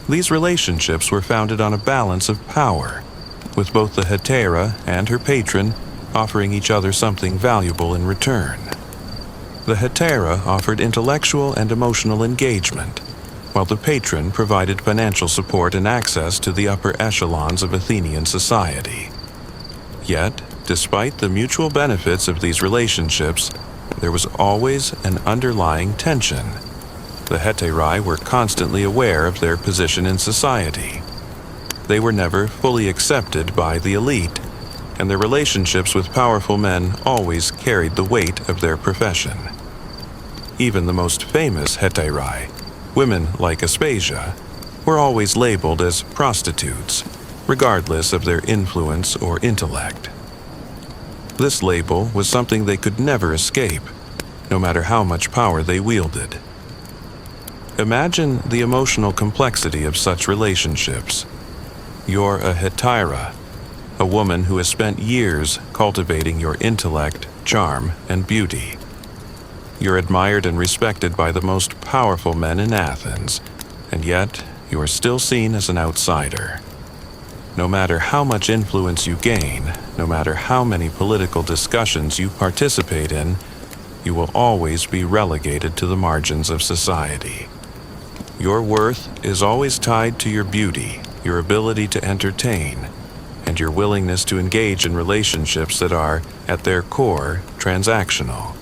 These relationships were founded on a balance of power, with both the hetairai and her patron offering each other something valuable in return. The hetairai offered intellectual and emotional engagement, while the patron provided financial support and access to the upper echelons of Athenian society. Yet, despite the mutual benefits of these relationships, there was always an underlying tension. The hetairai were constantly aware of their position in society. They were never fully accepted by the elite, and their relationships with powerful men always carried the weight of their profession. Even the most famous hetairai, women like Aspasia, were always labeled as prostitutes, regardless of their influence or intellect. This label was something they could never escape, no matter how much power they wielded. Imagine the emotional complexity of such relationships. You're a hetairai, a woman who has spent years cultivating your intellect, charm, and beauty. You're admired and respected by the most powerful men in Athens, and yet you are still seen as an outsider. No matter how much influence you gain, no matter how many political discussions you participate in, you will always be relegated to the margins of society. Your worth is always tied to your beauty, your ability to entertain, and your willingness to engage in relationships that are, at their core, transactional.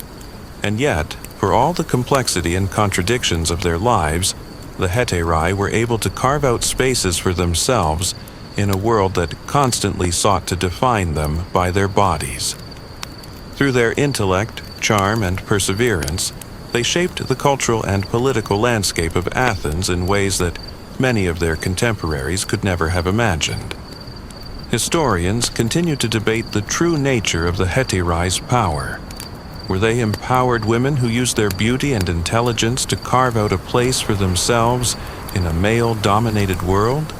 And yet, for all the complexity and contradictions of their lives, the hetairai were able to carve out spaces for themselves in a world that constantly sought to define them by their bodies. Through their intellect, charm, and perseverance, they shaped the cultural and political landscape of Athens in ways that many of their contemporaries could never have imagined. Historians continue to debate the true nature of the hetairais' power. Were they empowered women who used their beauty and intelligence to carve out a place for themselves in a male-dominated world?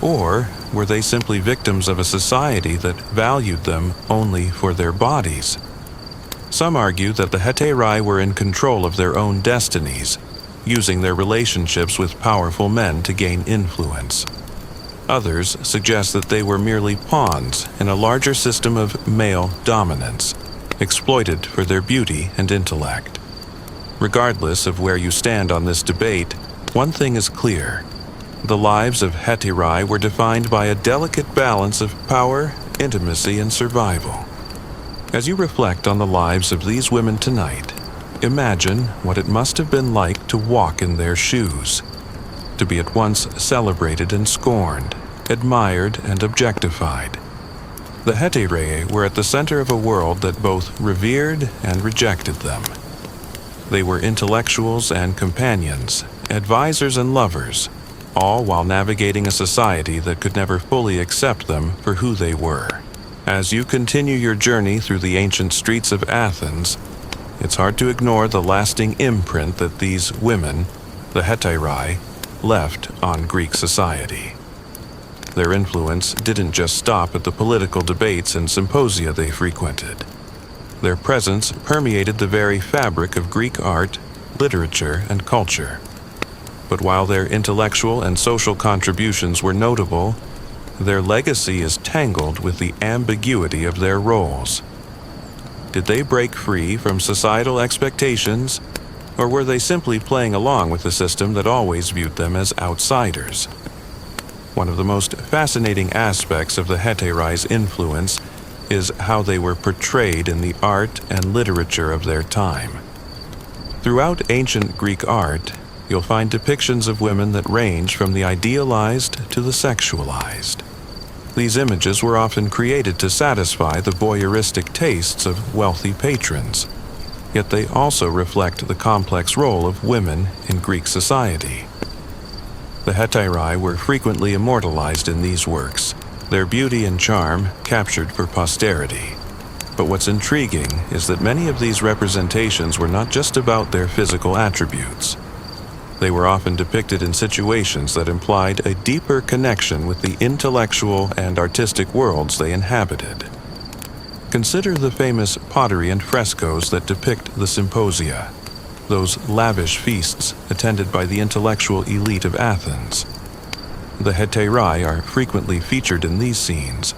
Or were they simply victims of a society that valued them only for their bodies? Some argue that the hetairai were in control of their own destinies, using their relationships with powerful men to gain influence. Others suggest that they were merely pawns in a larger system of male dominance, exploited for their beauty and intellect. Regardless of where you stand on this debate, one thing is clear. The lives of hetairai were defined by a delicate balance of power, intimacy, and survival. As you reflect on the lives of these women tonight, imagine what it must have been like to walk in their shoes, to be at once celebrated and scorned, admired and objectified. The hetairai were at the center of a world that both revered and rejected them. They were intellectuals and companions, advisors and lovers, all while navigating a society that could never fully accept them for who they were. As you continue your journey through the ancient streets of Athens, it's hard to ignore the lasting imprint that these women, the hetairai, left on Greek society. Their influence didn't just stop at the political debates and symposia they frequented. Their presence permeated the very fabric of Greek art, literature, and culture. But while their intellectual and social contributions were notable, their legacy is tangled with the ambiguity of their roles. Did they break free from societal expectations, or were they simply playing along with a system that always viewed them as outsiders? One of the most fascinating aspects of the hetairais' influence is how they were portrayed in the art and literature of their time. Throughout ancient Greek art, you'll find depictions of women that range from the idealized to the sexualized. These images were often created to satisfy the voyeuristic tastes of wealthy patrons, yet they also reflect the complex role of women in Greek society. The hetairai were frequently immortalized in these works, their beauty and charm captured for posterity. But what's intriguing is that many of these representations were not just about their physical attributes. They were often depicted in situations that implied a deeper connection with the intellectual and artistic worlds they inhabited. Consider the famous pottery and frescoes that depict the symposia, those lavish feasts attended by the intellectual elite of Athens. The hetairai are frequently featured in these scenes,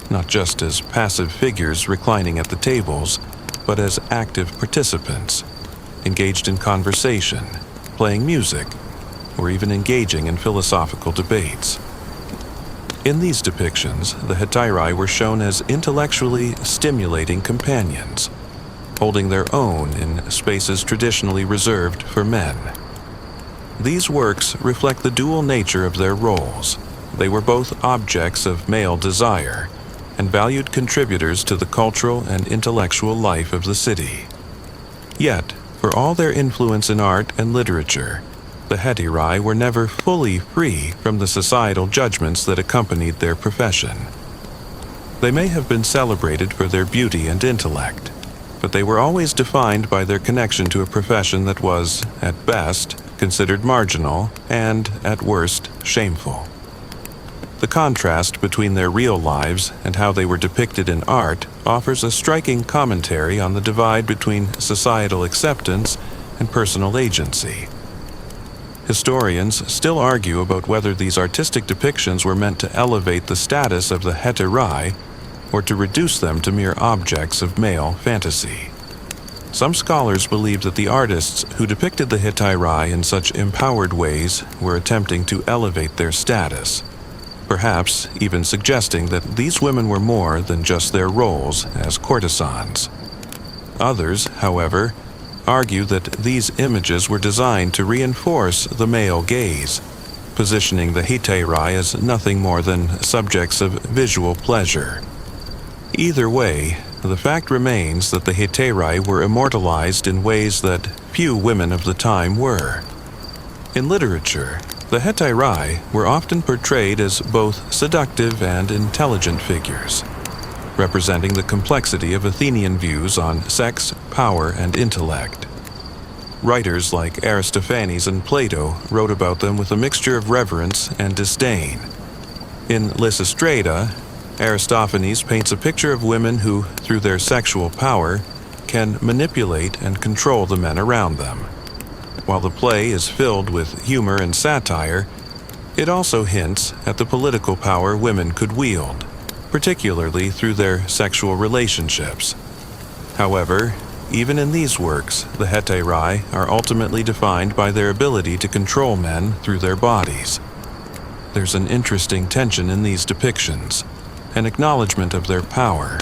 not just as passive figures reclining at the tables, but as active participants, engaged in conversation, playing music, or even engaging in philosophical debates. In these depictions, the hetairai were shown as intellectually stimulating companions, holding their own in spaces traditionally reserved for men. These works reflect the dual nature of their roles. They were both objects of male desire and valued contributors to the cultural and intellectual life of the city. Yet, for all their influence in art and literature, the hetairai were never fully free from the societal judgments that accompanied their profession. They may have been celebrated for their beauty and intellect, but they were always defined by their connection to a profession that was, at best, considered marginal and, at worst, shameful. The contrast between their real lives and how they were depicted in art offers a striking commentary on the divide between societal acceptance and personal agency. Historians still argue about whether these artistic depictions were meant to elevate the status of the hetairai or to reduce them to mere objects of male fantasy. Some scholars believe that the artists who depicted the hetairai in such empowered ways were attempting to elevate their status, perhaps even suggesting that these women were more than just their roles as courtesans. Others, however, argue that these images were designed to reinforce the male gaze, positioning the hetairai as nothing more than subjects of visual pleasure. Either way, the fact remains that the hetairai were immortalized in ways that few women of the time were. In literature, the hetairai were often portrayed as both seductive and intelligent figures, representing the complexity of Athenian views on sex, power, and intellect. Writers like Aristophanes and Plato wrote about them with a mixture of reverence and disdain. In Lysistrata, Aristophanes paints a picture of women who, through their sexual power, can manipulate and control the men around them. While the play is filled with humor and satire, it also hints at the political power women could wield, particularly through their sexual relationships. However, even in these works, the hetairai are ultimately defined by their ability to control men through their bodies. There's an interesting tension in these depictions, an acknowledgement of their power,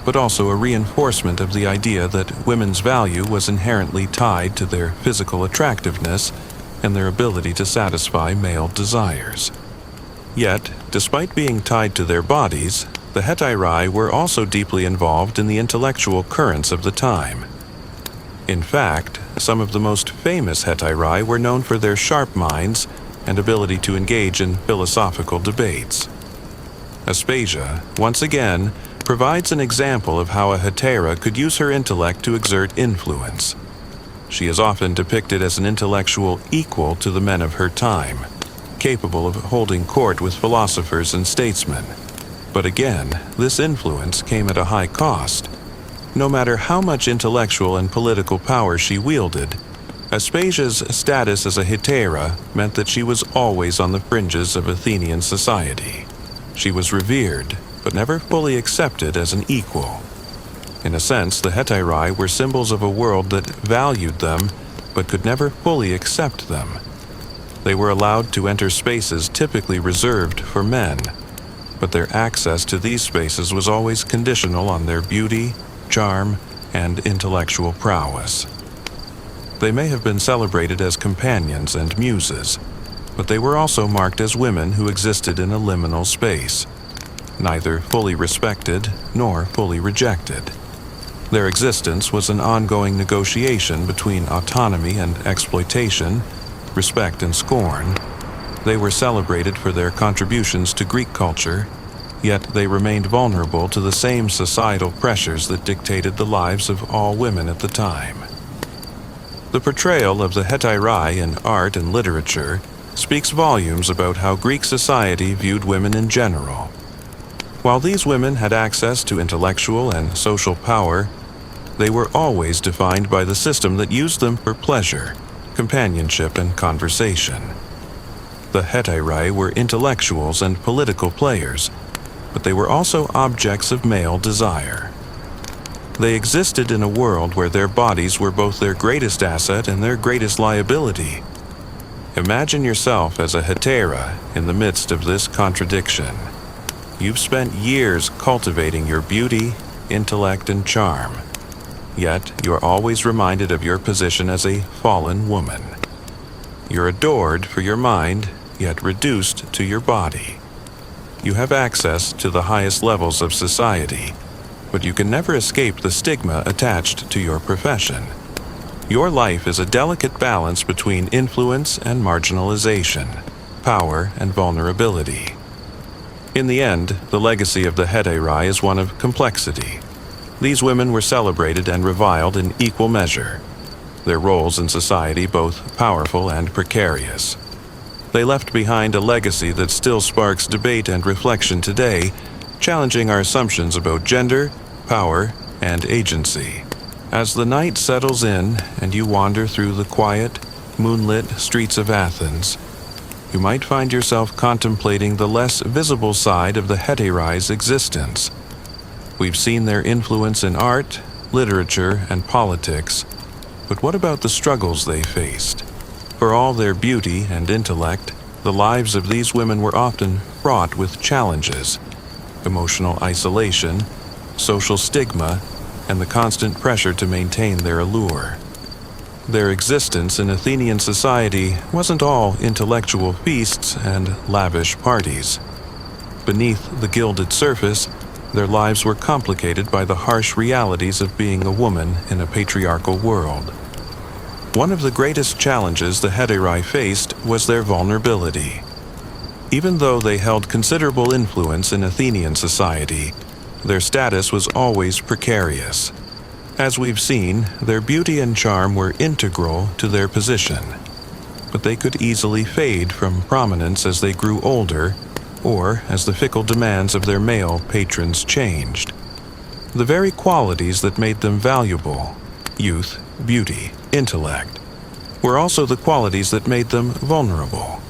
but also a reinforcement of the idea that women's value was inherently tied to their physical attractiveness and their ability to satisfy male desires. Yet, despite being tied to their bodies, the hetairai were also deeply involved in the intellectual currents of the time. In fact, some of the most famous hetairai were known for their sharp minds and ability to engage in philosophical debates. Aspasia, once again, provides an example of how a hetairai could use her intellect to exert influence. She is often depicted as an intellectual equal to the men of her time, capable of holding court with philosophers and statesmen. But again, this influence came at a high cost. No matter how much intellectual and political power she wielded, Aspasia's status as a hetairai meant that she was always on the fringes of Athenian society. She was revered, but never fully accepted as an equal. In a sense, the hetairai were symbols of a world that valued them, but could never fully accept them. They were allowed to enter spaces typically reserved for men, but their access to these spaces was always conditional on their beauty, charm, and intellectual prowess. They may have been celebrated as companions and muses, but they were also marked as women who existed in a liminal space, neither fully respected nor fully rejected. Their existence was an ongoing negotiation between autonomy and exploitation, respect and scorn. They were celebrated for their contributions to Greek culture, yet they remained vulnerable to the same societal pressures that dictated the lives of all women at the time. The portrayal of the hetairai in art and literature speaks volumes about how Greek society viewed women in general. While these women had access to intellectual and social power, they were always defined by the system that used them for pleasure, companionship, and conversation. The hetairai were intellectuals and political players, but they were also objects of male desire. They existed in a world where their bodies were both their greatest asset and their greatest liability. Imagine yourself as a hetairai in the midst of this contradiction. You've spent years cultivating your beauty, intellect, and charm. Yet, you're always reminded of your position as a fallen woman. You're adored for your mind, yet reduced to your body. You have access to the highest levels of society, but you can never escape the stigma attached to your profession. Your life is a delicate balance between influence and marginalization, power and vulnerability. In the end, the legacy of the hetairai is one of complexity. These women were celebrated and reviled in equal measure, their roles in society both powerful and precarious. They left behind a legacy that still sparks debate and reflection today, challenging our assumptions about gender, power, and agency. As the night settles in and you wander through the quiet, moonlit streets of Athens, you might find yourself contemplating the less visible side of the hetairais' existence. We've seen their influence in art, literature, and politics, but what about the struggles they faced? For all their beauty and intellect, the lives of these women were often fraught with challenges: emotional isolation, social stigma, and the constant pressure to maintain their allure. Their existence in Athenian society wasn't all intellectual feasts and lavish parties. Beneath the gilded surface, their lives were complicated by the harsh realities of being a woman in a patriarchal world. One of the greatest challenges the hetairai faced was their vulnerability. Even though they held considerable influence in Athenian society, their status was always precarious. As we've seen, their beauty and charm were integral to their position, but they could easily fade from prominence as they grew older or as the fickle demands of their male patrons changed. The very qualities that made them valuable, youth, beauty, intellect, were also the qualities that made them vulnerable.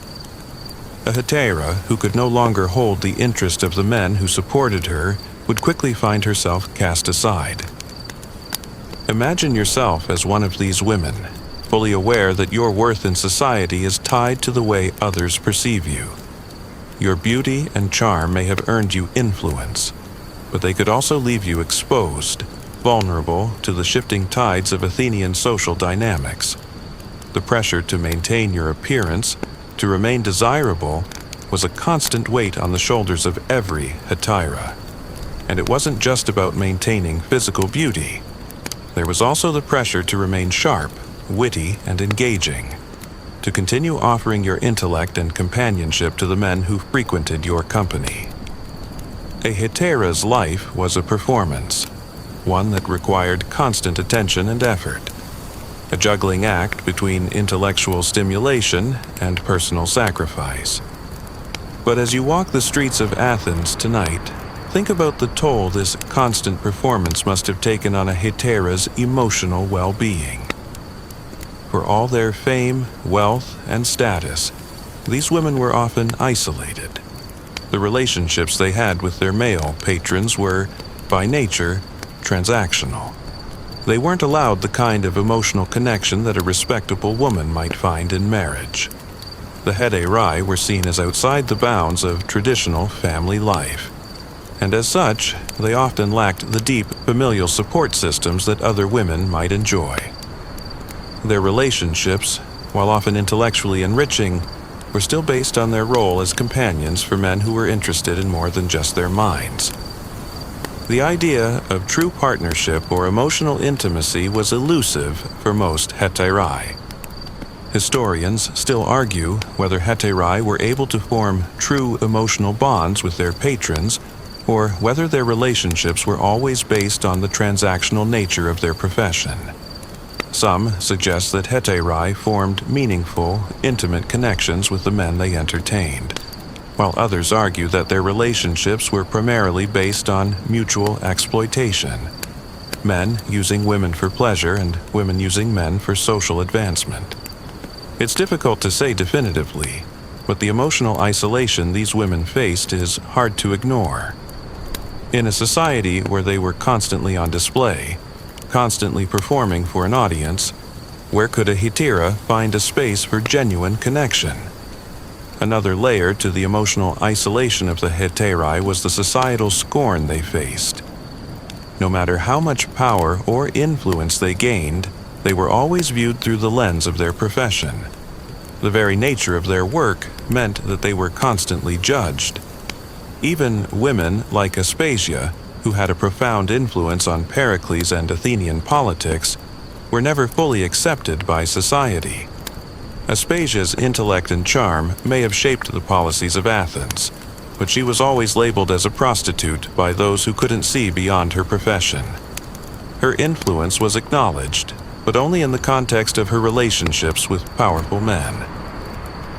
A hetairai who could no longer hold the interest of the men who supported her would quickly find herself cast aside. Imagine yourself as one of these women, fully aware that your worth in society is tied to the way others perceive you. Your beauty and charm may have earned you influence, but they could also leave you exposed, vulnerable to the shifting tides of Athenian social dynamics. The pressure to maintain your appearance, to remain desirable, was a constant weight on the shoulders of every hetairai. And it wasn't just about maintaining physical beauty. There was also the pressure to remain sharp, witty, and engaging, to continue offering your intellect and companionship to the men who frequented your company. A hetairais life was a performance, one that required constant attention and effort, a juggling act between intellectual stimulation and personal sacrifice. But as you walk the streets of Athens tonight, think about the toll this constant performance must have taken on a hetairais' emotional well-being. For all their fame, wealth, and status, these women were often isolated. The relationships they had with their male patrons were, by nature, transactional. They weren't allowed the kind of emotional connection that a respectable woman might find in marriage. The hetairai were seen as outside the bounds of traditional family life, and as such, they often lacked the deep familial support systems that other women might enjoy. Their relationships, while often intellectually enriching, were still based on their role as companions for men who were interested in more than just their minds. The idea of true partnership or emotional intimacy was elusive for most hetairai. Historians still argue whether hetairai were able to form true emotional bonds with their patrons, or whether their relationships were always based on the transactional nature of their profession. Some suggest that hetairai formed meaningful, intimate connections with the men they entertained, while others argue that their relationships were primarily based on mutual exploitation, men using women for pleasure and women using men for social advancement. It's difficult to say definitively, but the emotional isolation these women faced is hard to ignore. In a society where they were constantly on display, constantly performing for an audience, where could a hetairai find a space for genuine connection? Another layer to the emotional isolation of the hetairai was the societal scorn they faced. No matter how much power or influence they gained, they were always viewed through the lens of their profession. The very nature of their work meant that they were constantly judged. Even women like Aspasia, who had a profound influence on Pericles and Athenian politics, were never fully accepted by society. Aspasia's intellect and charm may have shaped the policies of Athens, but she was always labeled as a prostitute by those who couldn't see beyond her profession. Her influence was acknowledged, but only in the context of her relationships with powerful men.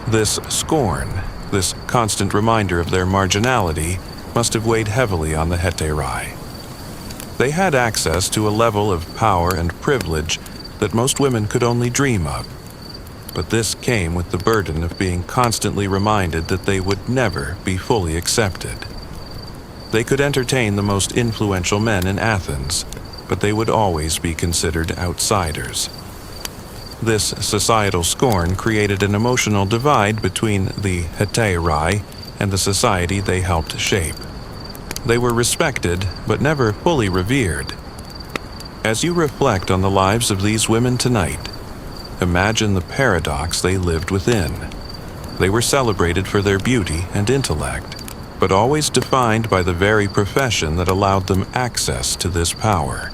This scorn, this constant reminder of their marginality, must have weighed heavily on the hetairai. They had access to a level of power and privilege that most women could only dream of, but this came with the burden of being constantly reminded that they would never be fully accepted. They could entertain the most influential men in Athens, but they would always be considered outsiders. This societal scorn created an emotional divide between the hetairai and the society they helped shape. They were respected, but never fully revered. As you reflect on the lives of these women tonight, imagine the paradox they lived within. They were celebrated for their beauty and intellect, but always defined by the very profession that allowed them access to this power.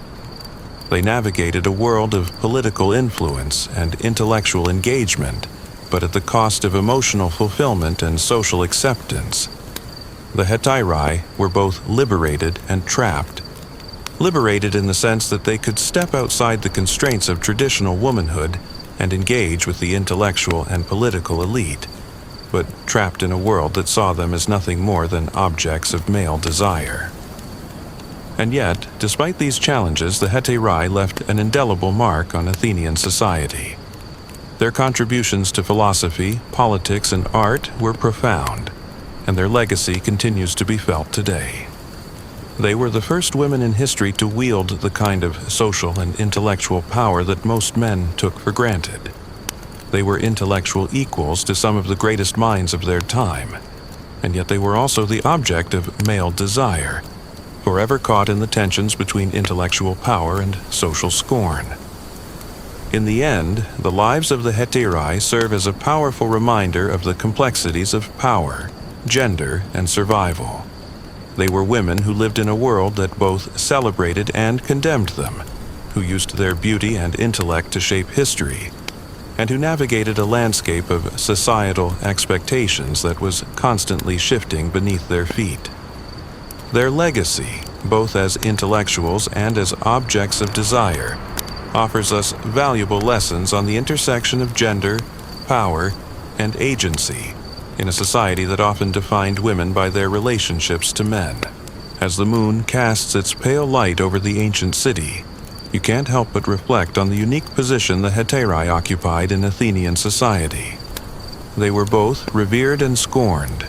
They navigated a world of political influence and intellectual engagement, but at the cost of emotional fulfillment and social acceptance. The hetairai were both liberated and trapped. Liberated in the sense that they could step outside the constraints of traditional womanhood and engage with the intellectual and political elite, but trapped in a world that saw them as nothing more than objects of male desire. And yet, despite these challenges, the hetairai left an indelible mark on Athenian society. Their contributions to philosophy, politics, and art were profound, and their legacy continues to be felt today. They were the first women in history to wield the kind of social and intellectual power that most men took for granted. They were intellectual equals to some of the greatest minds of their time, and yet they were also the object of male desire, forever caught in the tensions between intellectual power and social scorn. In the end, the lives of the hetairai serve as a powerful reminder of the complexities of power, gender, and survival. They were women who lived in a world that both celebrated and condemned them, who used their beauty and intellect to shape history, and who navigated a landscape of societal expectations that was constantly shifting beneath their feet. Their legacy, both as intellectuals and as objects of desire, offers us valuable lessons on the intersection of gender, power, and agency in a society that often defined women by their relationships to men. As the moon casts its pale light over the ancient city, you can't help but reflect on the unique position the hetairai occupied in Athenian society. They were both revered and scorned,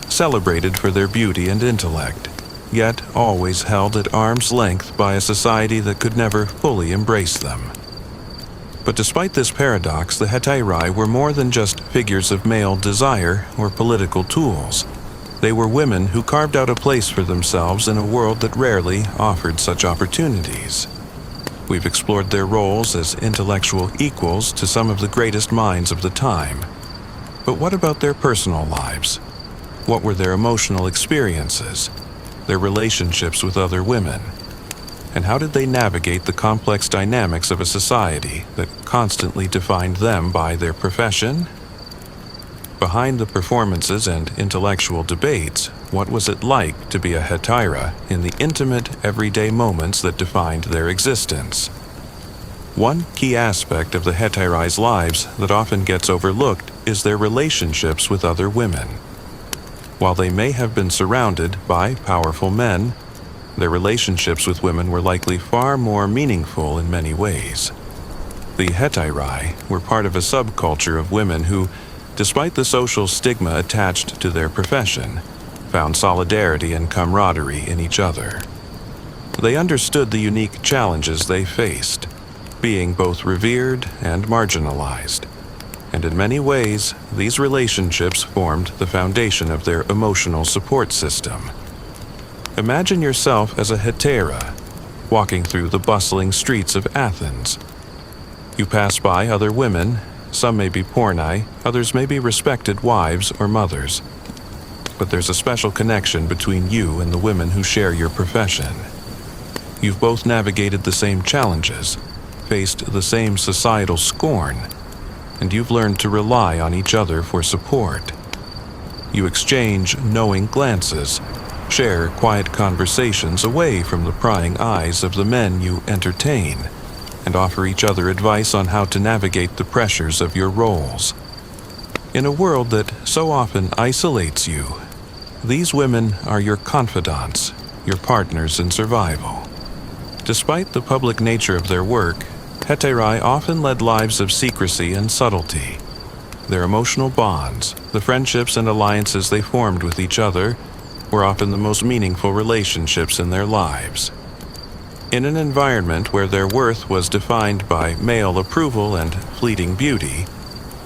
celebrated for their beauty and intellect, yet always held at arm's length by a society that could never fully embrace them. But despite this paradox, the hetairai were more than just figures of male desire or political tools. They were women who carved out a place for themselves in a world that rarely offered such opportunities. We've explored their roles as intellectual equals to some of the greatest minds of the time. But what about their personal lives? What were their emotional experiences, their relationships with other women? And how did they navigate the complex dynamics of a society that constantly defined them by their profession? Behind the performances and intellectual debates, what was it like to be a hetairai in the intimate, everyday moments that defined their existence? One key aspect of the hetairai's lives that often gets overlooked is their relationships with other women. While they may have been surrounded by powerful men, their relationships with women were likely far more meaningful in many ways. The hetairai were part of a subculture of women who, despite the social stigma attached to their profession, found solidarity and camaraderie in each other. They understood the unique challenges they faced, being both revered and marginalized. And in many ways, these relationships formed the foundation of their emotional support system. Imagine yourself as a hetairai, walking through the bustling streets of Athens. You pass by other women. Some may be pornai, others may be respected wives or mothers. But there's a special connection between you and the women who share your profession. You've both navigated the same challenges, faced the same societal scorn, and you've learned to rely on each other for support. You exchange knowing glances, share quiet conversations away from the prying eyes of the men you entertain, and offer each other advice on how to navigate the pressures of your roles. In a world that so often isolates you, these women are your confidants, your partners in survival. Despite the public nature of their work, hetairai often led lives of secrecy and subtlety. Their emotional bonds, the friendships and alliances they formed with each other, were often the most meaningful relationships in their lives. In an environment where their worth was defined by male approval and fleeting beauty,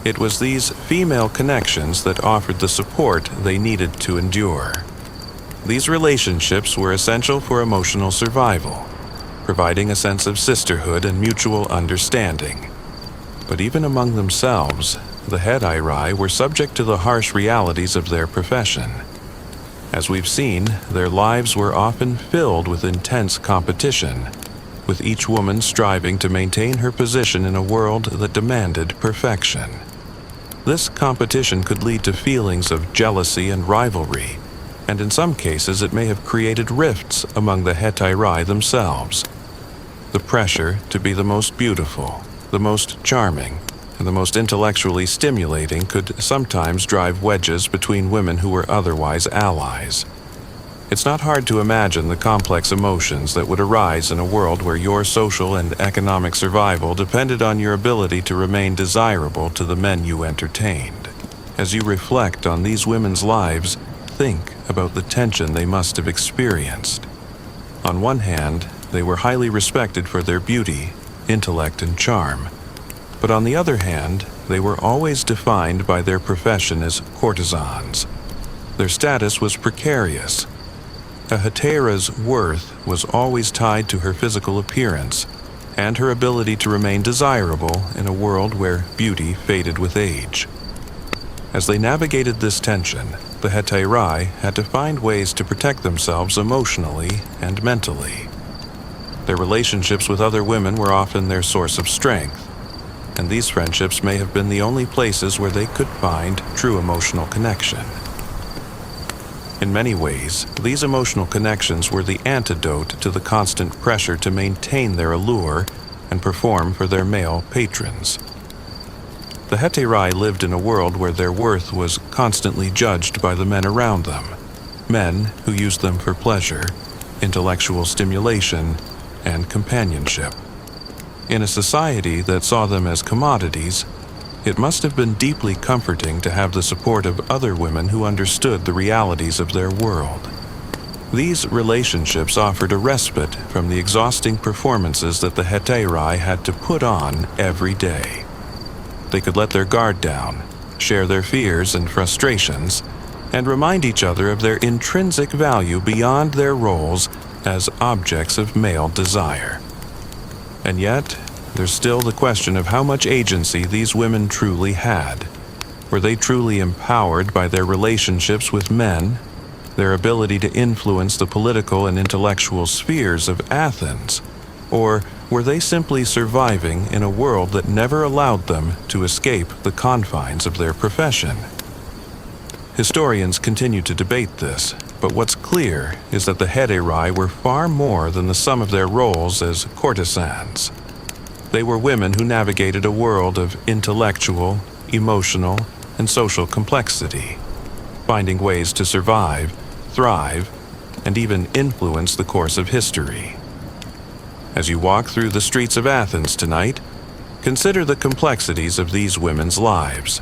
it was these female connections that offered the support they needed to endure. These relationships were essential for emotional survival, providing a sense of sisterhood and mutual understanding. But even among themselves, the hetairai were subject to the harsh realities of their profession. As we've seen, their lives were often filled with intense competition, with each woman striving to maintain her position in a world that demanded perfection. This competition could lead to feelings of jealousy and rivalry, and in some cases it may have created rifts among the hetairai themselves. The pressure to be the most beautiful, the most charming, and the most intellectually stimulating could sometimes drive wedges between women who were otherwise allies. It's not hard to imagine the complex emotions that would arise in a world where your social and economic survival depended on your ability to remain desirable to the men you entertained. As you reflect on these women's lives, think about the tension they must have experienced. On one hand, they were highly respected for their beauty, intellect, and charm. But on the other hand, they were always defined by their profession as courtesans. Their status was precarious. A hetairai's worth was always tied to her physical appearance and her ability to remain desirable in a world where beauty faded with age. As they navigated this tension, the hetairai had to find ways to protect themselves emotionally and mentally. Their relationships with other women were often their source of strength, and these friendships may have been the only places where they could find true emotional connection. In many ways, these emotional connections were the antidote to the constant pressure to maintain their allure and perform for their male patrons. The hetairai lived in a world where their worth was constantly judged by the men around them, men who used them for pleasure, intellectual stimulation, and companionship. In a society that saw them as commodities, it must have been deeply comforting to have the support of other women who understood the realities of their world. These relationships offered a respite from the exhausting performances that the hetairai had to put on every day. They could let their guard down, share their fears and frustrations, and remind each other of their intrinsic value beyond their roles as objects of male desire. And yet, there's still the question of how much agency these women truly had. Were they truly empowered by their relationships with men, their ability to influence the political and intellectual spheres of Athens, or were they simply surviving in a world that never allowed them to escape the confines of their profession? Historians continue to debate this, but what's clear is that the hetairai were far more than the sum of their roles as courtesans. They were women who navigated a world of intellectual, emotional, and social complexity, finding ways to survive, thrive, and even influence the course of history. As you walk through the streets of Athens tonight, consider the complexities of these women's lives,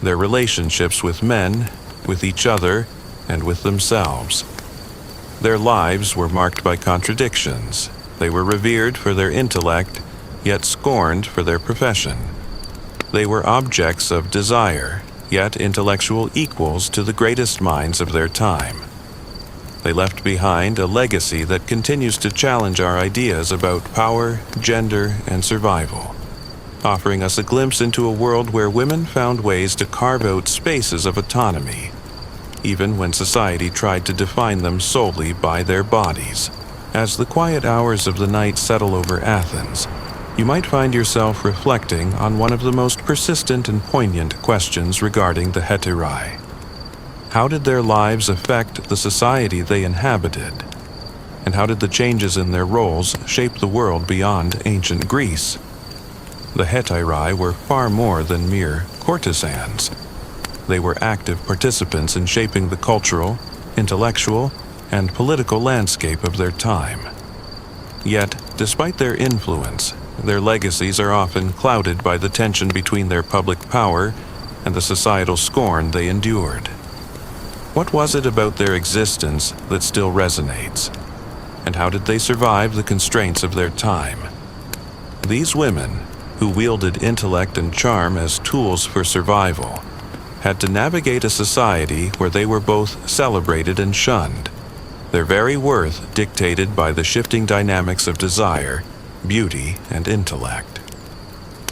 their relationships with men, with each other, and with themselves. Their lives were marked by contradictions. They were revered for their intellect, yet scorned for their profession. They were objects of desire, yet intellectual equals to the greatest minds of their time. They left behind a legacy that continues to challenge our ideas about power, gender, and survival, offering us a glimpse into a world where women found ways to carve out spaces of autonomy, even when society tried to define them solely by their bodies. As the quiet hours of the night settle over Athens, you might find yourself reflecting on one of the most persistent and poignant questions regarding the hetairai. How did their lives affect the society they inhabited? And how did the changes in their roles shape the world beyond ancient Greece? The hetairai were far more than mere courtesans. They were active participants in shaping the cultural, intellectual, and political landscape of their time. Yet, despite their influence, their legacies are often clouded by the tension between their public power and the societal scorn they endured. What was it about their existence that still resonates? And how did they survive the constraints of their time? These women, who wielded intellect and charm as tools for survival, had to navigate a society where they were both celebrated and shunned, their very worth dictated by the shifting dynamics of desire, beauty, and intellect.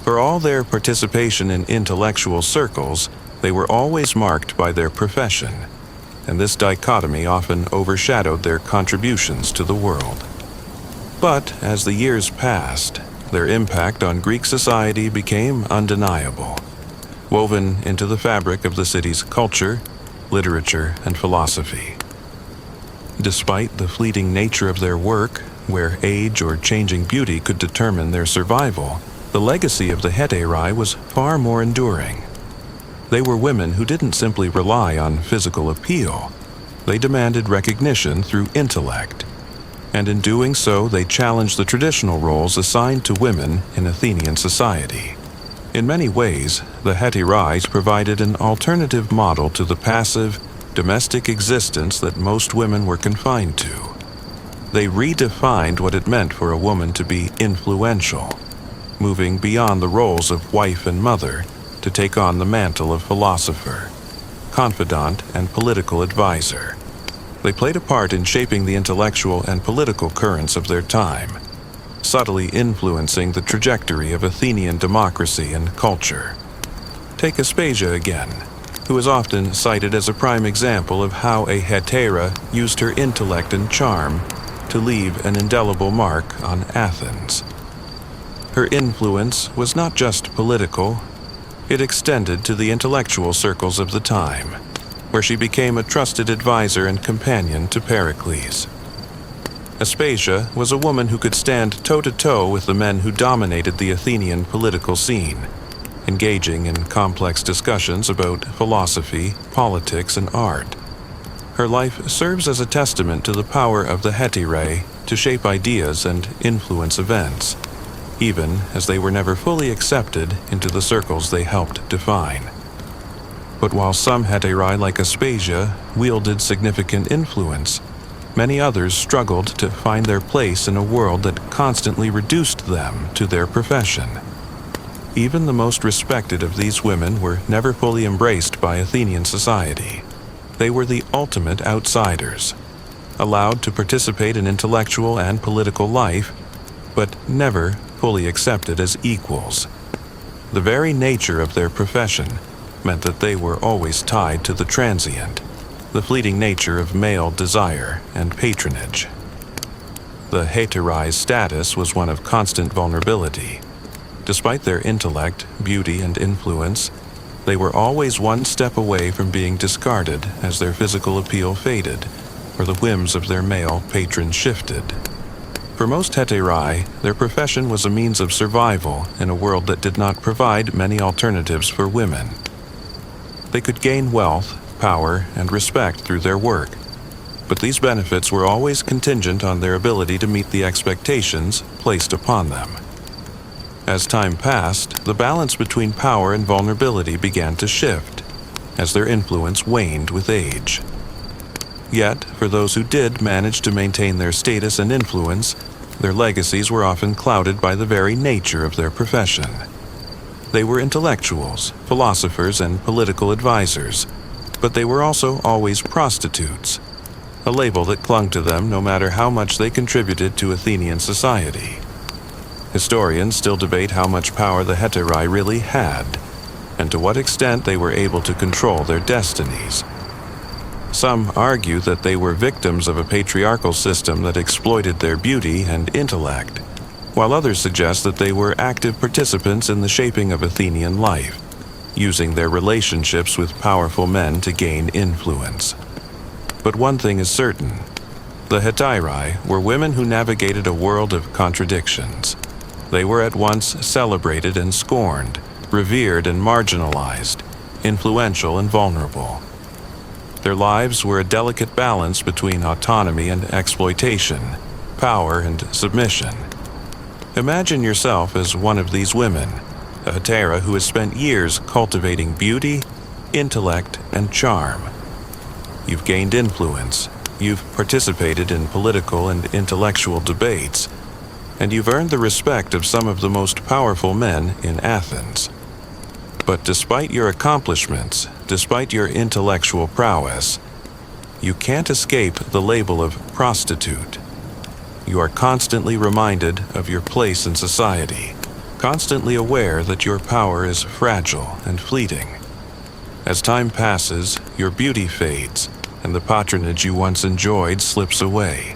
For all their participation in intellectual circles, they were always marked by their profession, and this dichotomy often overshadowed their contributions to the world. But as the years passed, their impact on Greek society became undeniable, woven into the fabric of the city's culture, literature, and philosophy. Despite the fleeting nature of their work, where age or changing beauty could determine their survival, the legacy of the hetairai was far more enduring. They were women who didn't simply rely on physical appeal. They demanded recognition through intellect, and in doing so they challenged the traditional roles assigned to women in Athenian society. In many ways, the hetairai provided an alternative model to the passive, domestic existence that most women were confined to. They redefined what it meant for a woman to be influential, moving beyond the roles of wife and mother to take on the mantle of philosopher, confidant, and political advisor. They played a part in shaping the intellectual and political currents of their time, subtly influencing the trajectory of Athenian democracy and culture. Take Aspasia again, who is often cited as a prime example of how a hetairai used her intellect and charm to leave an indelible mark on Athens. Her influence was not just political, it extended to the intellectual circles of the time. where she became a trusted advisor and companion to Pericles. Aspasia was a woman who could stand toe-to-toe with the men who dominated the Athenian political scene, engaging in complex discussions about philosophy, politics, and art. Her life serves as a testament to the power of the hetairai to shape ideas and influence events, even as they were never fully accepted into the circles they helped define. But while some hetairai like Aspasia wielded significant influence, many others struggled to find their place in a world that constantly reduced them to their profession. Even the most respected of these women were never fully embraced by Athenian society. They were the ultimate outsiders, allowed to participate in intellectual and political life, but never fully accepted as equals. The very nature of their profession meant that they were always tied to the transient, the fleeting nature of male desire and patronage. The hetairai status was one of constant vulnerability. Despite their intellect, beauty, and influence, they were always one step away from being discarded as their physical appeal faded or the whims of their male patrons shifted. For most hetairai, their profession was a means of survival in a world that did not provide many alternatives for women. They could gain wealth, power, and respect through their work, but these benefits were always contingent on their ability to meet the expectations placed upon them. As time passed, the balance between power and vulnerability began to shift, as their influence waned with age. Yet, for those who did manage to maintain their status and influence, their legacies were often clouded by the very nature of their profession. They were intellectuals, philosophers, and political advisors, but they were also always prostitutes, a label that clung to them no matter how much they contributed to Athenian society. Historians still debate how much power the hetairai really had, and to what extent they were able to control their destinies. Some argue that they were victims of a patriarchal system that exploited their beauty and intellect, while others suggest that they were active participants in the shaping of Athenian life, using their relationships with powerful men to gain influence. But one thing is certain: the hetairai were women who navigated a world of contradictions. They were at once celebrated and scorned, revered and marginalized, influential and vulnerable. Their lives were a delicate balance between autonomy and exploitation, power and submission. Imagine yourself as one of these women, a hetairai who has spent years cultivating beauty, intellect, and charm. You've gained influence, you've participated in political and intellectual debates, and you've earned the respect of some of the most powerful men in Athens. But despite your accomplishments, despite your intellectual prowess, you can't escape the label of prostitute. You are constantly reminded of your place in society, constantly aware that your power is fragile and fleeting. As time passes, your beauty fades, and the patronage you once enjoyed slips away.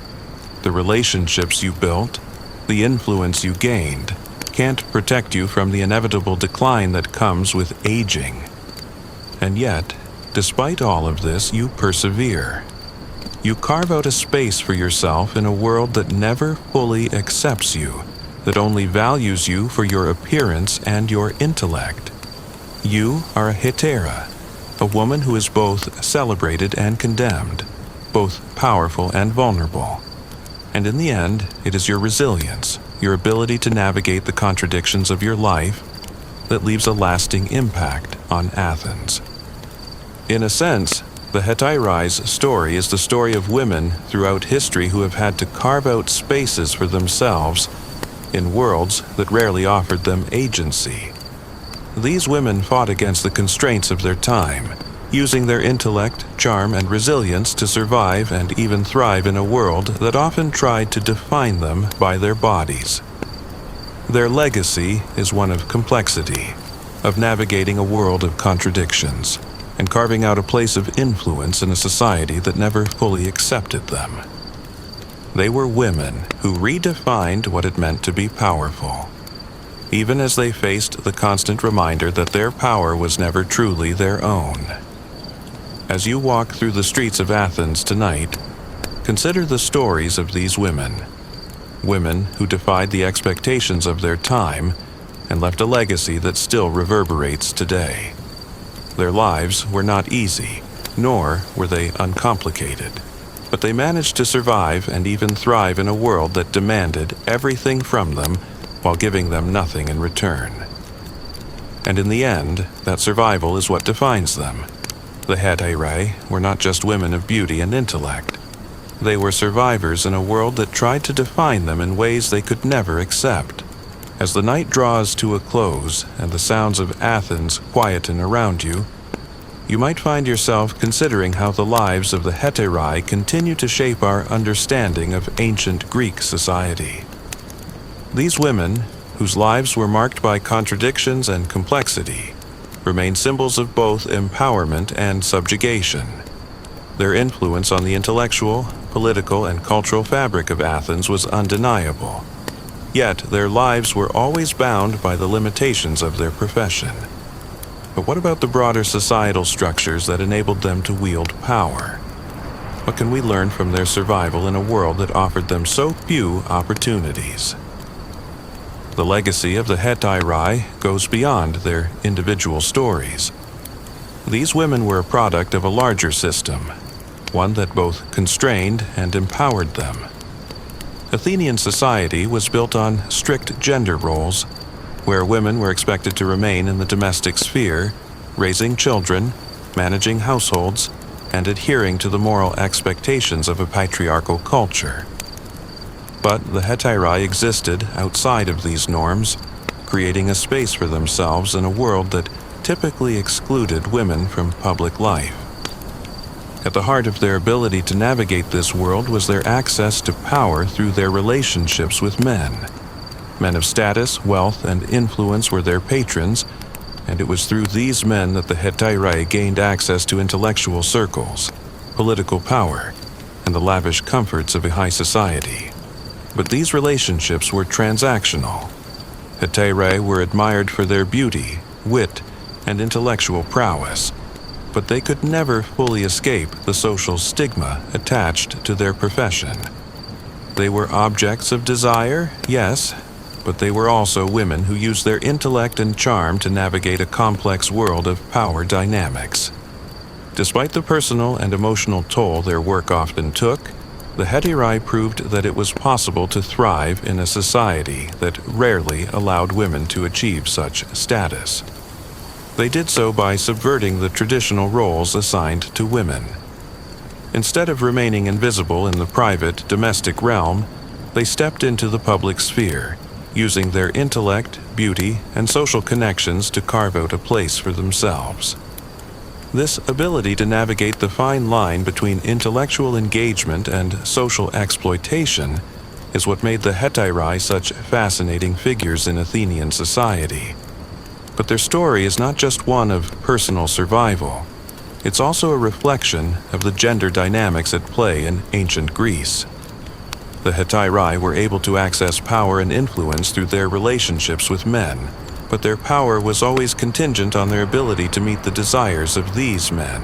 The relationships you built, the influence you gained, can't protect you from the inevitable decline that comes with aging. And yet, despite all of this, you persevere. You carve out a space for yourself in a world that never fully accepts you, that only values you for your appearance and your intellect. You are a hetairai, a woman who is both celebrated and condemned, both powerful and vulnerable. And in the end, it is your resilience, your ability to navigate the contradictions of your life, that leaves a lasting impact on Athens. In a sense, the hetairais' story is the story of women throughout history who have had to carve out spaces for themselves in worlds that rarely offered them agency. These women fought against the constraints of their time, using their intellect, charm, and resilience to survive and even thrive in a world that often tried to define them by their bodies. Their legacy is one of complexity, of navigating a world of contradictions, and carving out a place of influence in a society that never fully accepted them. They were women who redefined what it meant to be powerful, even as they faced the constant reminder that their power was never truly their own. As you walk through the streets of Athens tonight, consider the stories of these women. Women who defied the expectations of their time and left a legacy that still reverberates today. Their lives were not easy, nor were they uncomplicated, but they managed to survive and even thrive in a world that demanded everything from them while giving them nothing in return. And in the end, that survival is what defines them. The hetairai were not just women of beauty and intellect. They were survivors in a world that tried to define them in ways they could never accept. As the night draws to a close and the sounds of Athens quieten around you, you might find yourself considering how the lives of the hetairai continue to shape our understanding of ancient Greek society. These women, whose lives were marked by contradictions and complexity, remain symbols of both empowerment and subjugation. Their influence on the intellectual, political, and cultural fabric of Athens was undeniable. Yet their lives were always bound by the limitations of their profession. But what about the broader societal structures that enabled them to wield power? What can we learn from their survival in a world that offered them so few opportunities? The legacy of the hetairai goes beyond their individual stories. These women were a product of a larger system, one that both constrained and empowered them. Athenian society was built on strict gender roles, where women were expected to remain in the domestic sphere, raising children, managing households, and adhering to the moral expectations of a patriarchal culture. But the hetairai existed outside of these norms, creating a space for themselves in a world that typically excluded women from public life. At the heart of their ability to navigate this world was their access to power through their relationships with men. Men of status, wealth, and influence were their patrons, and it was through these men that the hetairai gained access to intellectual circles, political power, and the lavish comforts of a high society. But these relationships were transactional. Hetairai were admired for their beauty, wit, and intellectual prowess, but they could never fully escape the social stigma attached to their profession. They were objects of desire, yes, but they were also women who used their intellect and charm to navigate a complex world of power dynamics. Despite the personal and emotional toll their work often took, the hetairai proved that it was possible to thrive in a society that rarely allowed women to achieve such status. They did so by subverting the traditional roles assigned to women. Instead of remaining invisible in the private, domestic realm, they stepped into the public sphere, using their intellect, beauty, and social connections to carve out a place for themselves. This ability to navigate the fine line between intellectual engagement and social exploitation is what made the hetairai such fascinating figures in Athenian society. But their story is not just one of personal survival. It's also a reflection of the gender dynamics at play in ancient Greece. The hetairai were able to access power and influence through their relationships with men, but their power was always contingent on their ability to meet the desires of these men.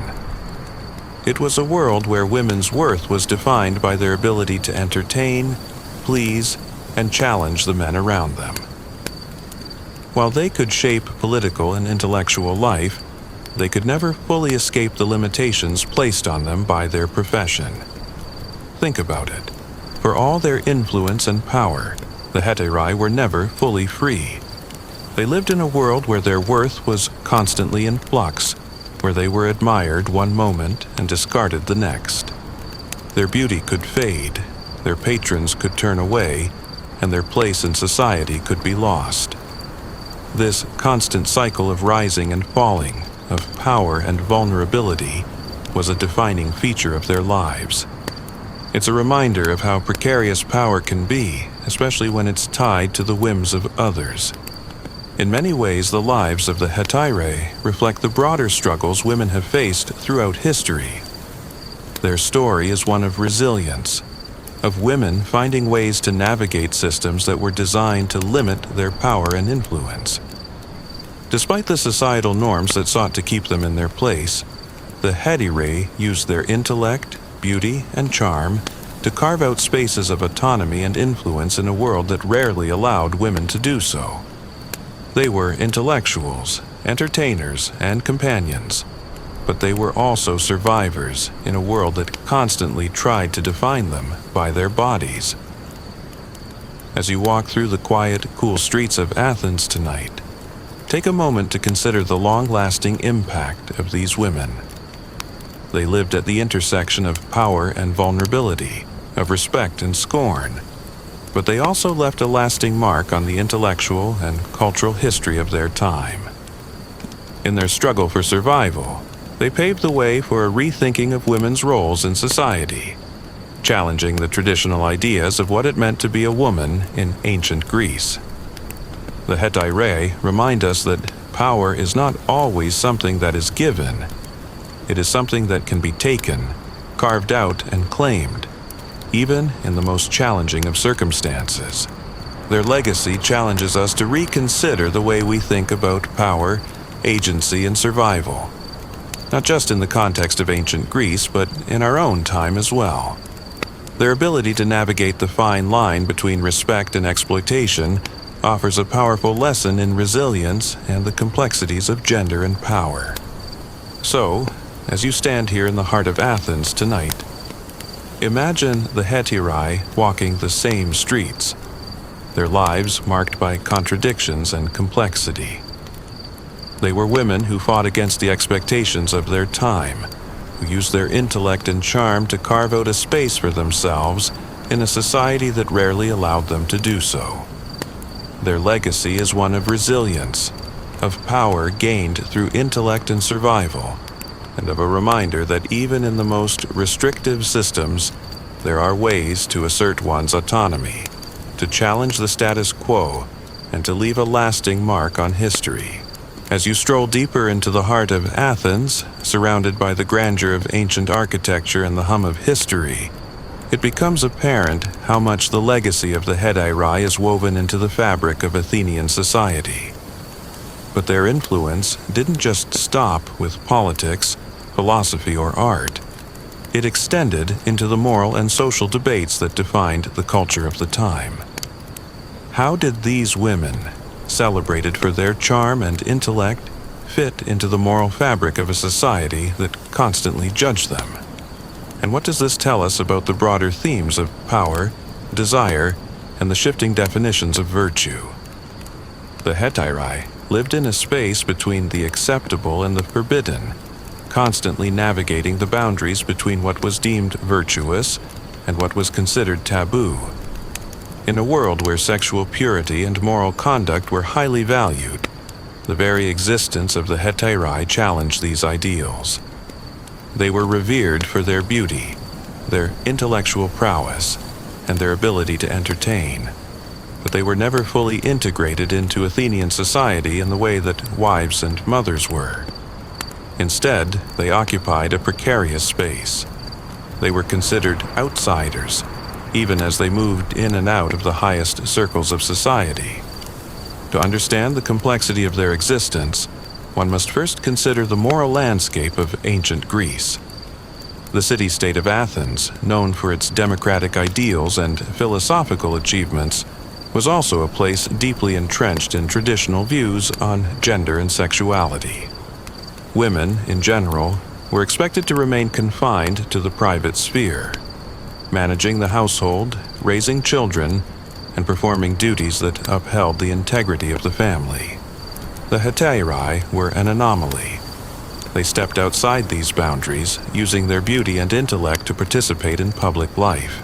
It was a world where women's worth was defined by their ability to entertain, please, and challenge the men around them. While they could shape political and intellectual life, they could never fully escape the limitations placed on them by their profession. Think about it. For all their influence and power, the hetairai were never fully free. They lived in a world where their worth was constantly in flux, where they were admired one moment and discarded the next. Their beauty could fade, their patrons could turn away, and their place in society could be lost. This constant cycle of rising and falling, of power and vulnerability, was a defining feature of their lives. It's a reminder of how precarious power can be, especially when it's tied to the whims of others. In many ways, the lives of the hetairai reflect the broader struggles women have faced throughout history. Their story is one of resilience, of women finding ways to navigate systems that were designed to limit their power and influence. Despite the societal norms that sought to keep them in their place, The hetairai used their intellect, beauty, and charm to carve out spaces of autonomy and influence in a world that rarely allowed women to do so. They were intellectuals, entertainers, and companions, but they were also survivors in a world that constantly tried to define them by their bodies. As you walk through the quiet, cool streets of Athens tonight, take a moment to consider the long-lasting impact of these women. They lived at the intersection of power and vulnerability, of respect and scorn, but they also left a lasting mark on the intellectual and cultural history of their time. In their struggle for survival, they paved the way for a rethinking of women's roles in society, challenging the traditional ideas of what it meant to be a woman in ancient Greece. The hetairai remind us that power is not always something that is given. It is something that can be taken, carved out, and claimed, even in the most challenging of circumstances. Their legacy challenges us to reconsider the way we think about power, agency, and survival, not just in the context of ancient Greece, but in our own time as well. Their ability to navigate the fine line between respect and exploitation offers a powerful lesson in resilience and the complexities of gender and power. So, as you stand here in the heart of Athens tonight, imagine the hetairai walking the same streets, their lives marked by contradictions and complexity. They were women who fought against the expectations of their time, who used their intellect and charm to carve out a space for themselves in a society that rarely allowed them to do so. Their legacy is one of resilience, of power gained through intellect and survival, and of a reminder that even in the most restrictive systems, there are ways to assert one's autonomy, to challenge the status quo, and to leave a lasting mark on history. As you stroll deeper into the heart of Athens, surrounded by the grandeur of ancient architecture and the hum of history, it becomes apparent how much the legacy of the hetairai is woven into the fabric of Athenian society. But their influence didn't just stop with politics, philosophy, or art. It extended into the moral and social debates that defined the culture of the time. How did these women, celebrated for their charm and intellect, fit into the moral fabric of a society that constantly judged them? And what does this tell us about the broader themes of power, desire, and the shifting definitions of virtue? The hetairai lived in a space between the acceptable and the forbidden, constantly navigating the boundaries between what was deemed virtuous and what was considered taboo. In a world where sexual purity and moral conduct were highly valued, the very existence of the hetairai challenged these ideals. They were revered for their beauty, their intellectual prowess, and their ability to entertain, but they were never fully integrated into Athenian society in the way that wives and mothers were. Instead, they occupied a precarious space. They were considered outsiders, even as they moved in and out of the highest circles of society. To understand the complexity of their existence, one must first consider the moral landscape of ancient Greece. The city-state of Athens, known for its democratic ideals and philosophical achievements, was also a place deeply entrenched in traditional views on gender and sexuality. Women, in general, were expected to remain confined to the private sphere, managing the household, raising children, and performing duties that upheld the integrity of the family. The hetairai were an anomaly. They stepped outside these boundaries, using their beauty and intellect to participate in public life.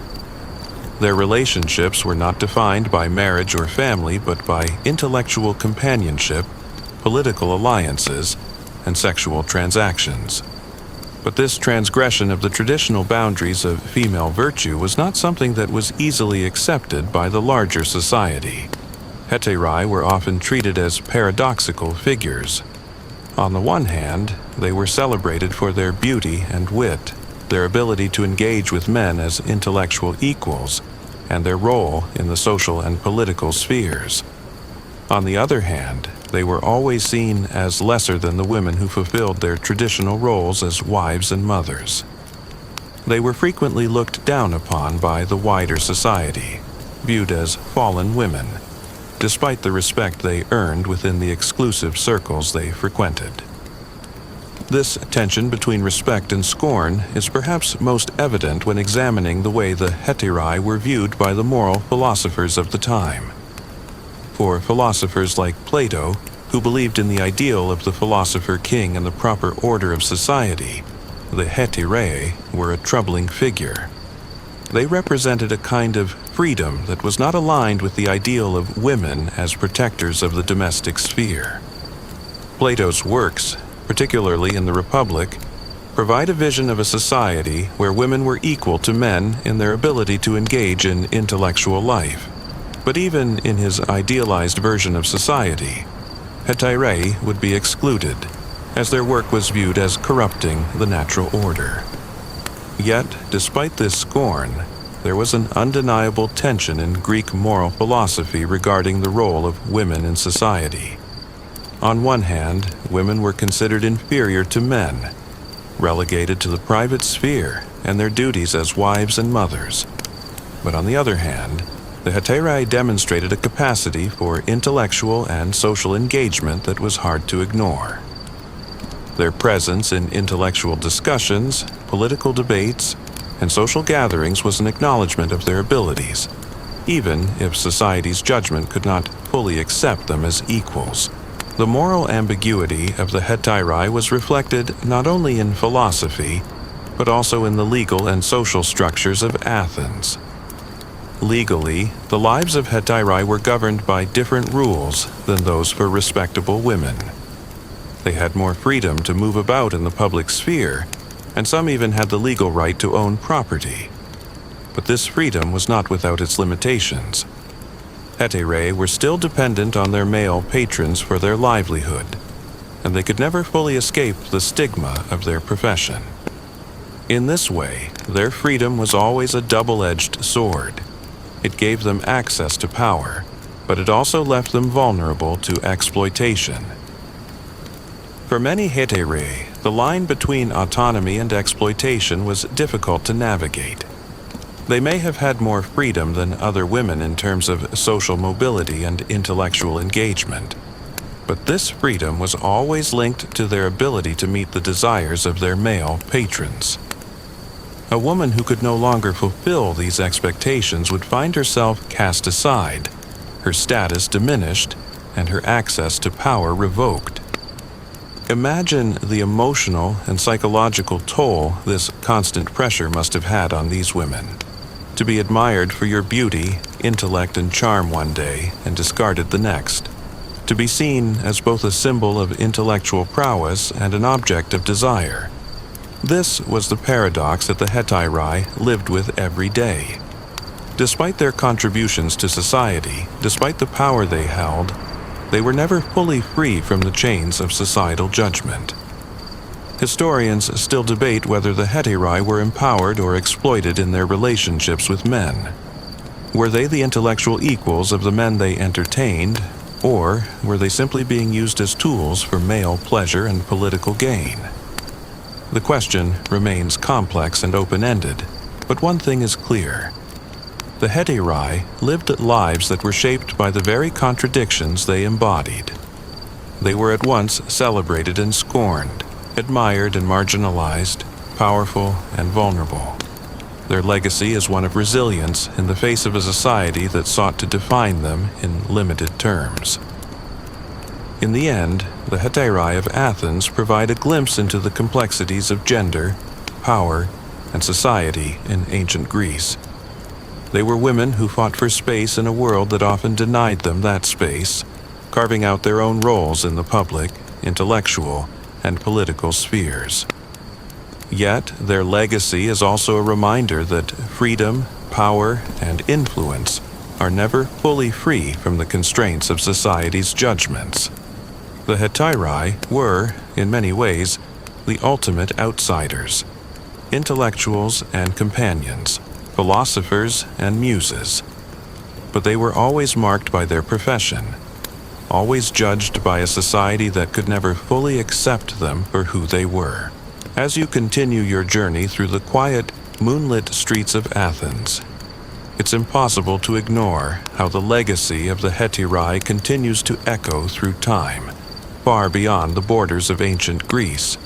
Their relationships were not defined by marriage or family, but by intellectual companionship, political alliances, and sexual transactions. But this transgression of the traditional boundaries of female virtue was not something that was easily accepted by the larger society. Hetairai were often treated as paradoxical figures. On the one hand, they were celebrated for their beauty and wit, their ability to engage with men as intellectual equals, and their role in the social and political spheres. On the other hand, they were always seen as lesser than the women who fulfilled their traditional roles as wives and mothers. They were frequently looked down upon by the wider society, viewed as fallen women, despite the respect they earned within the exclusive circles they frequented. This tension between respect and scorn is perhaps most evident when examining the way the hetairai were viewed by the moral philosophers of the time. For philosophers like Plato, who believed in the ideal of the philosopher king and the proper order of society, the hetairai were a troubling figure. They represented a kind of freedom that was not aligned with the ideal of women as protectors of the domestic sphere. Plato's works, particularly in the Republic, provide a vision of a society where women were equal to men in their ability to engage in intellectual life. But even in his idealized version of society, hetairai would be excluded, as their work was viewed as corrupting the natural order. Yet, despite this scorn, there was an undeniable tension in Greek moral philosophy regarding the role of women in society. On one hand, women were considered inferior to men, relegated to the private sphere and their duties as wives and mothers. But on the other hand, the hetairai demonstrated a capacity for intellectual and social engagement that was hard to ignore. Their presence in intellectual discussions, political debates, and social gatherings was an acknowledgement of their abilities, even if society's judgment could not fully accept them as equals. The moral ambiguity of the hetairai was reflected not only in philosophy, but also in the legal and social structures of Athens. Legally, the lives of hetairai were governed by different rules than those for respectable women. They had more freedom to move about in the public sphere, and some even had the legal right to own property. But this freedom was not without its limitations. Hetairai were still dependent on their male patrons for their livelihood, and they could never fully escape the stigma of their profession. In this way, their freedom was always a double-edged sword. It gave them access to power, but it also left them vulnerable to exploitation. For many hetairai, the line between autonomy and exploitation was difficult to navigate. They may have had more freedom than other women in terms of social mobility and intellectual engagement, but this freedom was always linked to their ability to meet the desires of their male patrons. A woman who could no longer fulfill these expectations would find herself cast aside, her status diminished, and her access to power revoked. Imagine the emotional and psychological toll this constant pressure must have had on these women. To be admired for your beauty, intellect, and charm one day and discarded the next. To be seen as both a symbol of intellectual prowess and an object of desire. This was the paradox that the hetairai lived with every day. Despite their contributions to society, despite the power they held, they were never fully free from the chains of societal judgment. Historians still debate whether the hetairai were empowered or exploited in their relationships with men. Were they the intellectual equals of the men they entertained, or were they simply being used as tools for male pleasure and political gain? The question remains complex and open-ended, but one thing is clear. The hetairai lived lives that were shaped by the very contradictions they embodied. They were at once celebrated and scorned, admired and marginalized, powerful and vulnerable. Their legacy is one of resilience in the face of a society that sought to define them in limited terms. In the end, the hetairai of Athens provide a glimpse into the complexities of gender, power, and society in ancient Greece. They were women who fought for space in a world that often denied them that space, carving out their own roles in the public, intellectual, and political spheres. Yet, their legacy is also a reminder that freedom, power, and influence are never fully free from the constraints of society's judgments. The hetairai were, in many ways, the ultimate outsiders, intellectuals and companions, philosophers and muses. But they were always marked by their profession. always judged by a society that could never fully accept them for who they were. As you continue your journey through the quiet, moonlit streets of Athens, it's impossible to ignore how the legacy of the hetairai continues to echo through time, far beyond the borders of ancient Greece.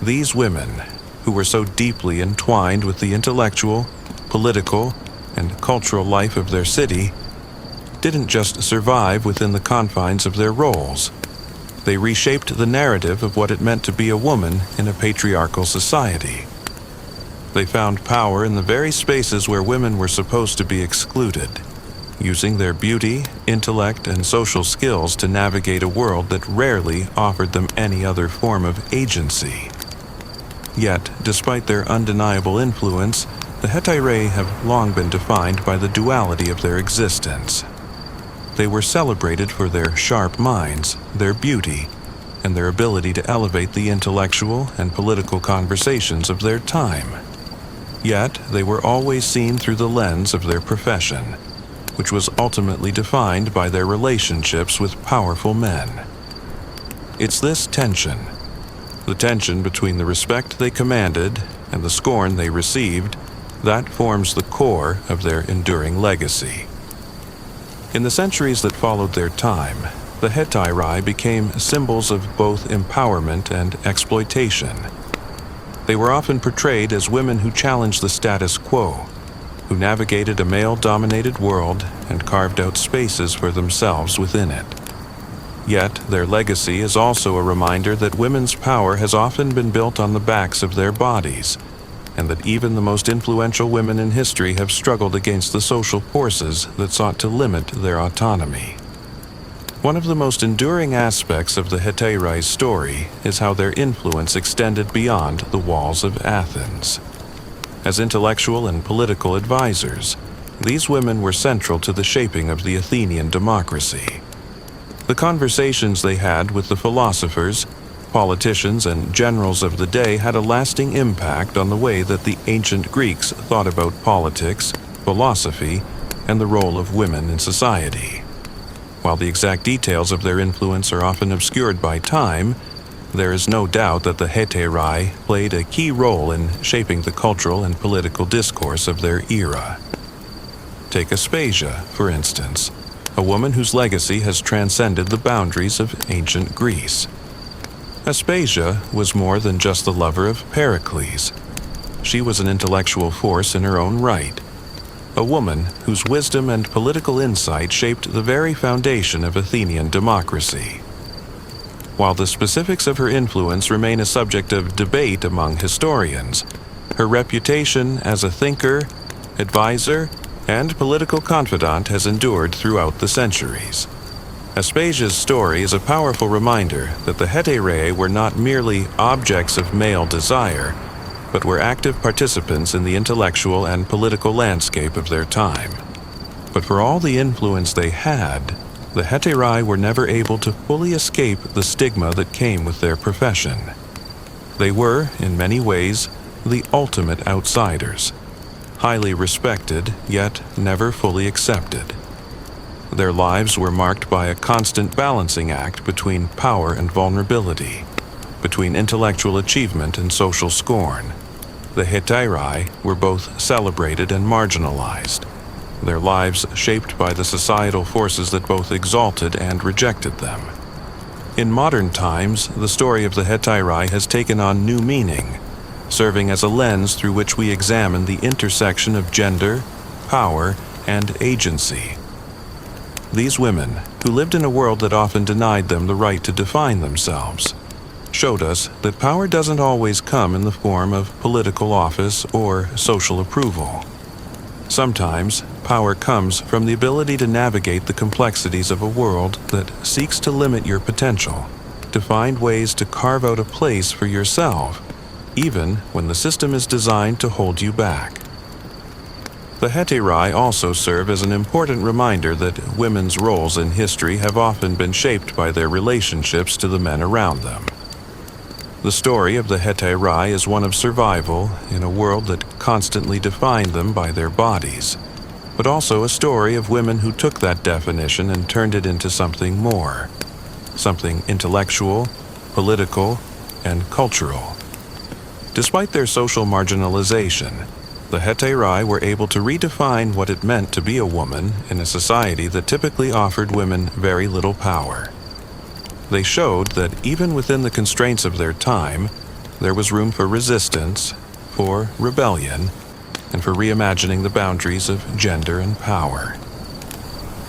These women, who were so deeply entwined with the intellectual, political, and cultural life of their city, didn't just survive within the confines of their roles. They reshaped the narrative of what it meant to be a woman in a patriarchal society. They found power in the very spaces where women were supposed to be excluded, using their beauty, intellect, and social skills to navigate a world that rarely offered them any other form of agency. Yet, despite their undeniable influence, the hetairai have long been defined by the duality of their existence. They were celebrated for their sharp minds, their beauty, and their ability to elevate the intellectual and political conversations of their time. Yet, they were always seen through the lens of their profession, which was ultimately defined by their relationships with powerful men. It's this tension, the tension between the respect they commanded and the scorn they received, that forms the core of their enduring legacy. In the centuries that followed their time, the hetairai became symbols of both empowerment and exploitation. They were often portrayed as women who challenged the status quo, who navigated a male-dominated world and carved out spaces for themselves within it. Yet, their legacy is also a reminder that women's power has often been built on the backs of their bodies, and that even the most influential women in history have struggled against the social forces that sought to limit their autonomy. One of the most enduring aspects of the hetairai's story is how their influence extended beyond the walls of Athens. As intellectual and political advisors, these women were central to the shaping of the Athenian democracy. The conversations they had with the philosophers, politicians, and generals of the day had a lasting impact on the way that the ancient Greeks thought about politics, philosophy, and the role of women in society. While the exact details of their influence are often obscured by time, there is no doubt that the hetairai played a key role in shaping the cultural and political discourse of their era. Take Aspasia, for instance, a woman whose legacy has transcended the boundaries of ancient Greece. Aspasia was more than just the lover of Pericles. She was an intellectual force in her own right, a woman whose wisdom and political insight shaped the very foundation of Athenian democracy. While the specifics of her influence remain a subject of debate among historians, her reputation as a thinker, advisor, and political confidant has endured throughout the centuries. Aspasia's story is a powerful reminder that the hetairai were not merely objects of male desire, but were active participants in the intellectual and political landscape of their time. But for all the influence they had, the hetairai were never able to fully escape the stigma that came with their profession. They were, in many ways, the ultimate outsiders, highly respected, yet never fully accepted. Their lives were marked by a constant balancing act between power and vulnerability, between intellectual achievement and social scorn. The hetairai were both celebrated and marginalized, their lives shaped by the societal forces that both exalted and rejected them. In modern times, the story of the hetairai has taken on new meaning, serving as a lens through which we examine the intersection of gender, power, and agency. These women, who lived in a world that often denied them the right to define themselves, showed us that power doesn't always come in the form of political office or social approval. Sometimes, power comes from the ability to navigate the complexities of a world that seeks to limit your potential, to find ways to carve out a place for yourself, even when the system is designed to hold you back. The hetairai also serve as an important reminder that women's roles in history have often been shaped by their relationships to the men around them. The story of the hetairai is one of survival in a world that constantly defined them by their bodies. but also a story of women who took that definition and turned it into something more, something intellectual, political, and cultural. Despite their social marginalization, the hetairai were able to redefine what it meant to be a woman in a society that typically offered women very little power. They showed that even within the constraints of their time, there was room for resistance, for rebellion, and for reimagining the boundaries of gender and power.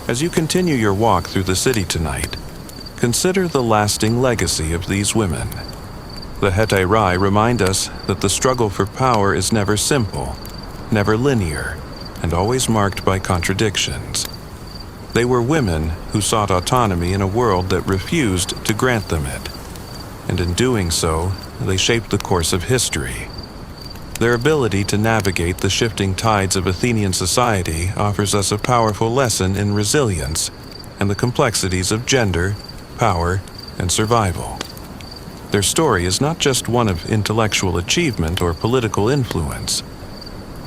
As you continue your walk through the city tonight, consider the lasting legacy of these women. The hetairai remind us that the struggle for power is never simple, never linear, and always marked by contradictions. They were women who sought autonomy in a world that refused to grant them it, and in doing so, they shaped the course of history. Their ability to navigate the shifting tides of Athenian society offers us a powerful lesson in resilience and the complexities of gender, power, and survival. Their story is not just one of intellectual achievement or political influence.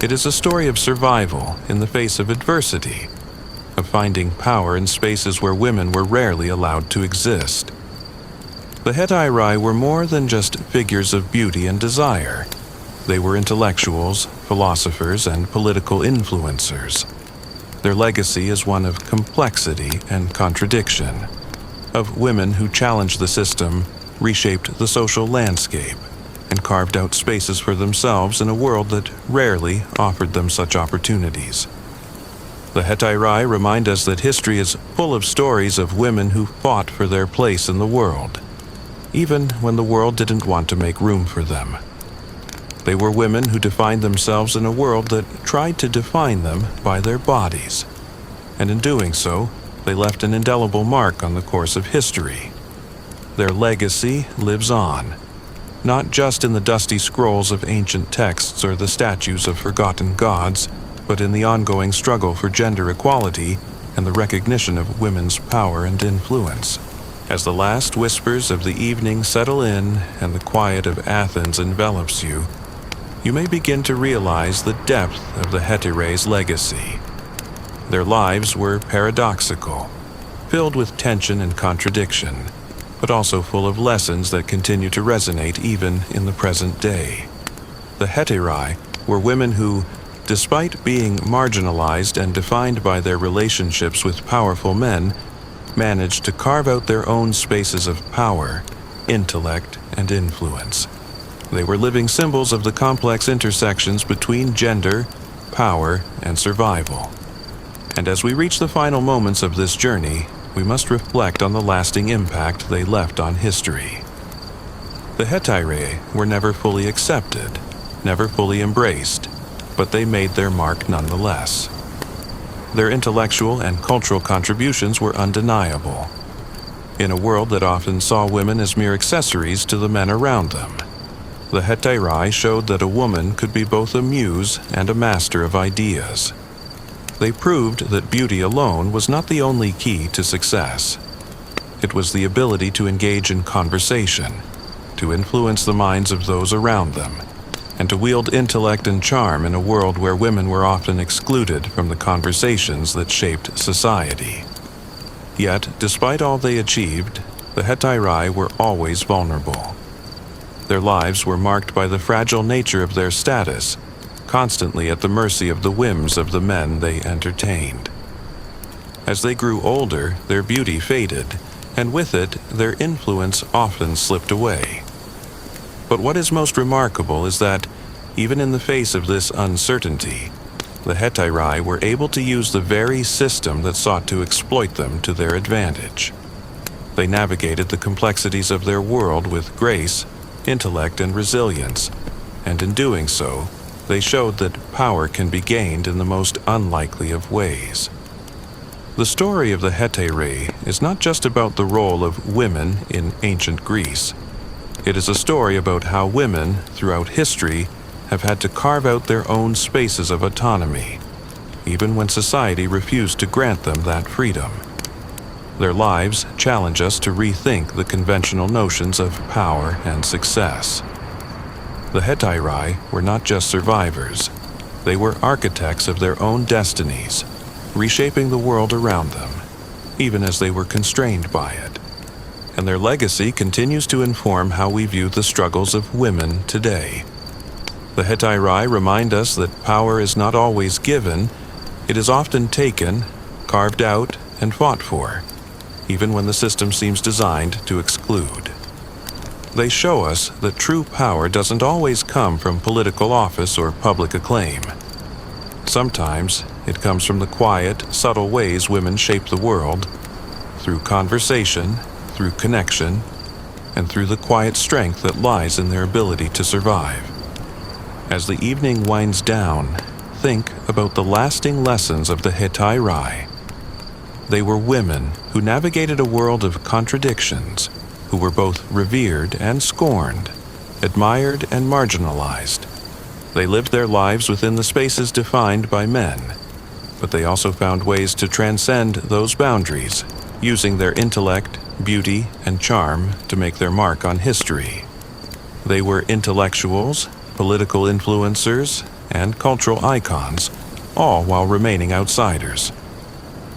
It is a story of survival in the face of adversity, of finding power in spaces where women were rarely allowed to exist. The hetairai were more than just figures of beauty and desire. They were intellectuals, philosophers, and political influencers. Their legacy is one of complexity and contradiction, of women who challenged the system, reshaped the social landscape, and carved out spaces for themselves in a world that rarely offered them such opportunities. The hetairai remind us that history is full of stories of women who fought for their place in the world, even when the world didn't want to make room for them. They were women who defined themselves in a world that tried to define them by their bodies, and in doing so, they left an indelible mark on the course of history. Their legacy lives on, not just in the dusty scrolls of ancient texts or the statues of forgotten gods, but in the ongoing struggle for gender equality and the recognition of women's power and influence. As the last whispers of the evening settle in and the quiet of Athens envelops you, you may begin to realize the depth of the hetairais' legacy. Their lives were paradoxical, filled with tension and contradiction, but also full of lessons that continue to resonate even in the present day. The hetairai were women who, despite being marginalized and defined by their relationships with powerful men, managed to carve out their own spaces of power, intellect, and influence. They were living symbols of the complex intersections between gender, power, and survival. And as we reach the final moments of this journey, we must reflect on the lasting impact they left on history. The hetairai were never fully accepted, never fully embraced, but they made their mark nonetheless. Their intellectual and cultural contributions were undeniable, in a world that often saw women as mere accessories to the men around them. The hetairai showed that a woman could be both a muse and a master of ideas. They proved that beauty alone was not the only key to success. It was the ability to engage in conversation, to influence the minds of those around them, and to wield intellect and charm in a world where women were often excluded from the conversations that shaped society. Yet, despite all they achieved, the hetairai were always vulnerable. Their lives were marked by the fragile nature of their status, constantly at the mercy of the whims of the men they entertained. As they grew older, their beauty faded, and with it, their influence often slipped away. But what is most remarkable is that, even in the face of this uncertainty, the hetairai were able to use the very system that sought to exploit them to their advantage. They navigated the complexities of their world with grace, intellect, and resilience, and in doing so, they showed that power can be gained in the most unlikely of ways. The story of the hetairai is not just about the role of women in ancient Greece. It is a story about how women, throughout history, have had to carve out their own spaces of autonomy, even when society refused to grant them that freedom. Their lives challenge us to rethink the conventional notions of power and success. The hetairai were not just survivors. They were architects of their own destinies, reshaping the world around them, even as they were constrained by it. And their legacy continues to inform how we view the struggles of women today. The hetairai remind us that power is not always given, it is often taken, carved out, and fought for, even when the system seems designed to exclude. They show us that true power doesn't always come from political office or public acclaim. Sometimes it comes from the quiet, subtle ways women shape the world, through conversation, through connection, and through the quiet strength that lies in their ability to survive. As the evening winds down, think about the lasting lessons of the hetairai. They were women who navigated a world of contradictions, who were both revered and scorned, admired and marginalized. They lived their lives within the spaces defined by men, but they also found ways to transcend those boundaries, using their intellect, beauty, and charm to make their mark on history. They were intellectuals, political influencers, and cultural icons, all while remaining outsiders.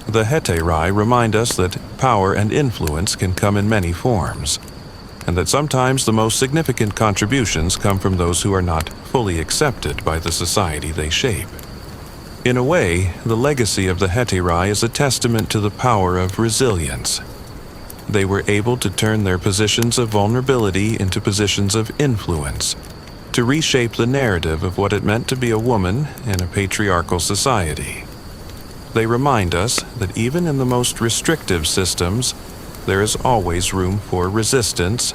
The hetairai remind us that power and influence can come in many forms, and that sometimes the most significant contributions come from those who are not fully accepted by the society they shape. In a way, the legacy of the hetairai is a testament to the power of resilience. They were able to turn their positions of vulnerability into positions of influence, to reshape the narrative of what it meant to be a woman in a patriarchal society. They remind us that even in the most restrictive systems, there is always room for resistance,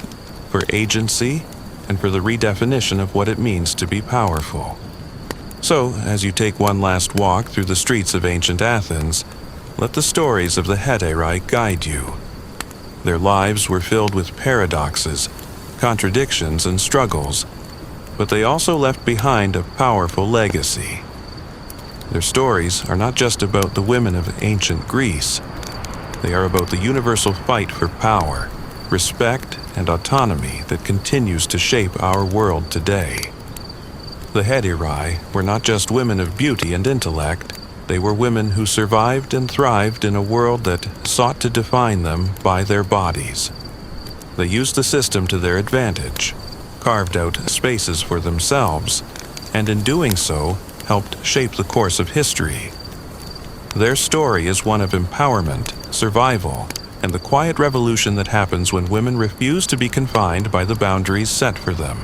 for agency, and for the redefinition of what it means to be powerful. So, as you take one last walk through the streets of ancient Athens, let the stories of the hetairai guide you. Their lives were filled with paradoxes, contradictions, and struggles, but they also left behind a powerful legacy. Their stories are not just about the women of ancient Greece. They are about the universal fight for power, respect, and autonomy that continues to shape our world today. The hetairai were not just women of beauty and intellect, they were women who survived and thrived in a world that sought to define them by their bodies. They used the system to their advantage, carved out spaces for themselves, and in doing so, helped shape the course of history. Their story is one of empowerment, survival, and the quiet revolution that happens when women refuse to be confined by the boundaries set for them.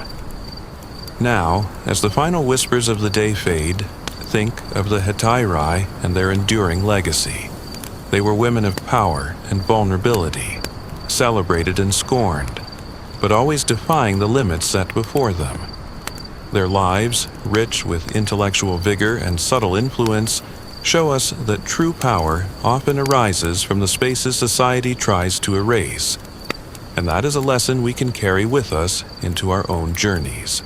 Now, as the final whispers of the day fade, think of the hetairai and their enduring legacy. They were women of power and vulnerability, celebrated and scorned, but always defying the limits set before them. Their lives, rich with intellectual vigor and subtle influence, show us that true power often arises from the spaces society tries to erase, and that is a lesson we can carry with us into our own journeys.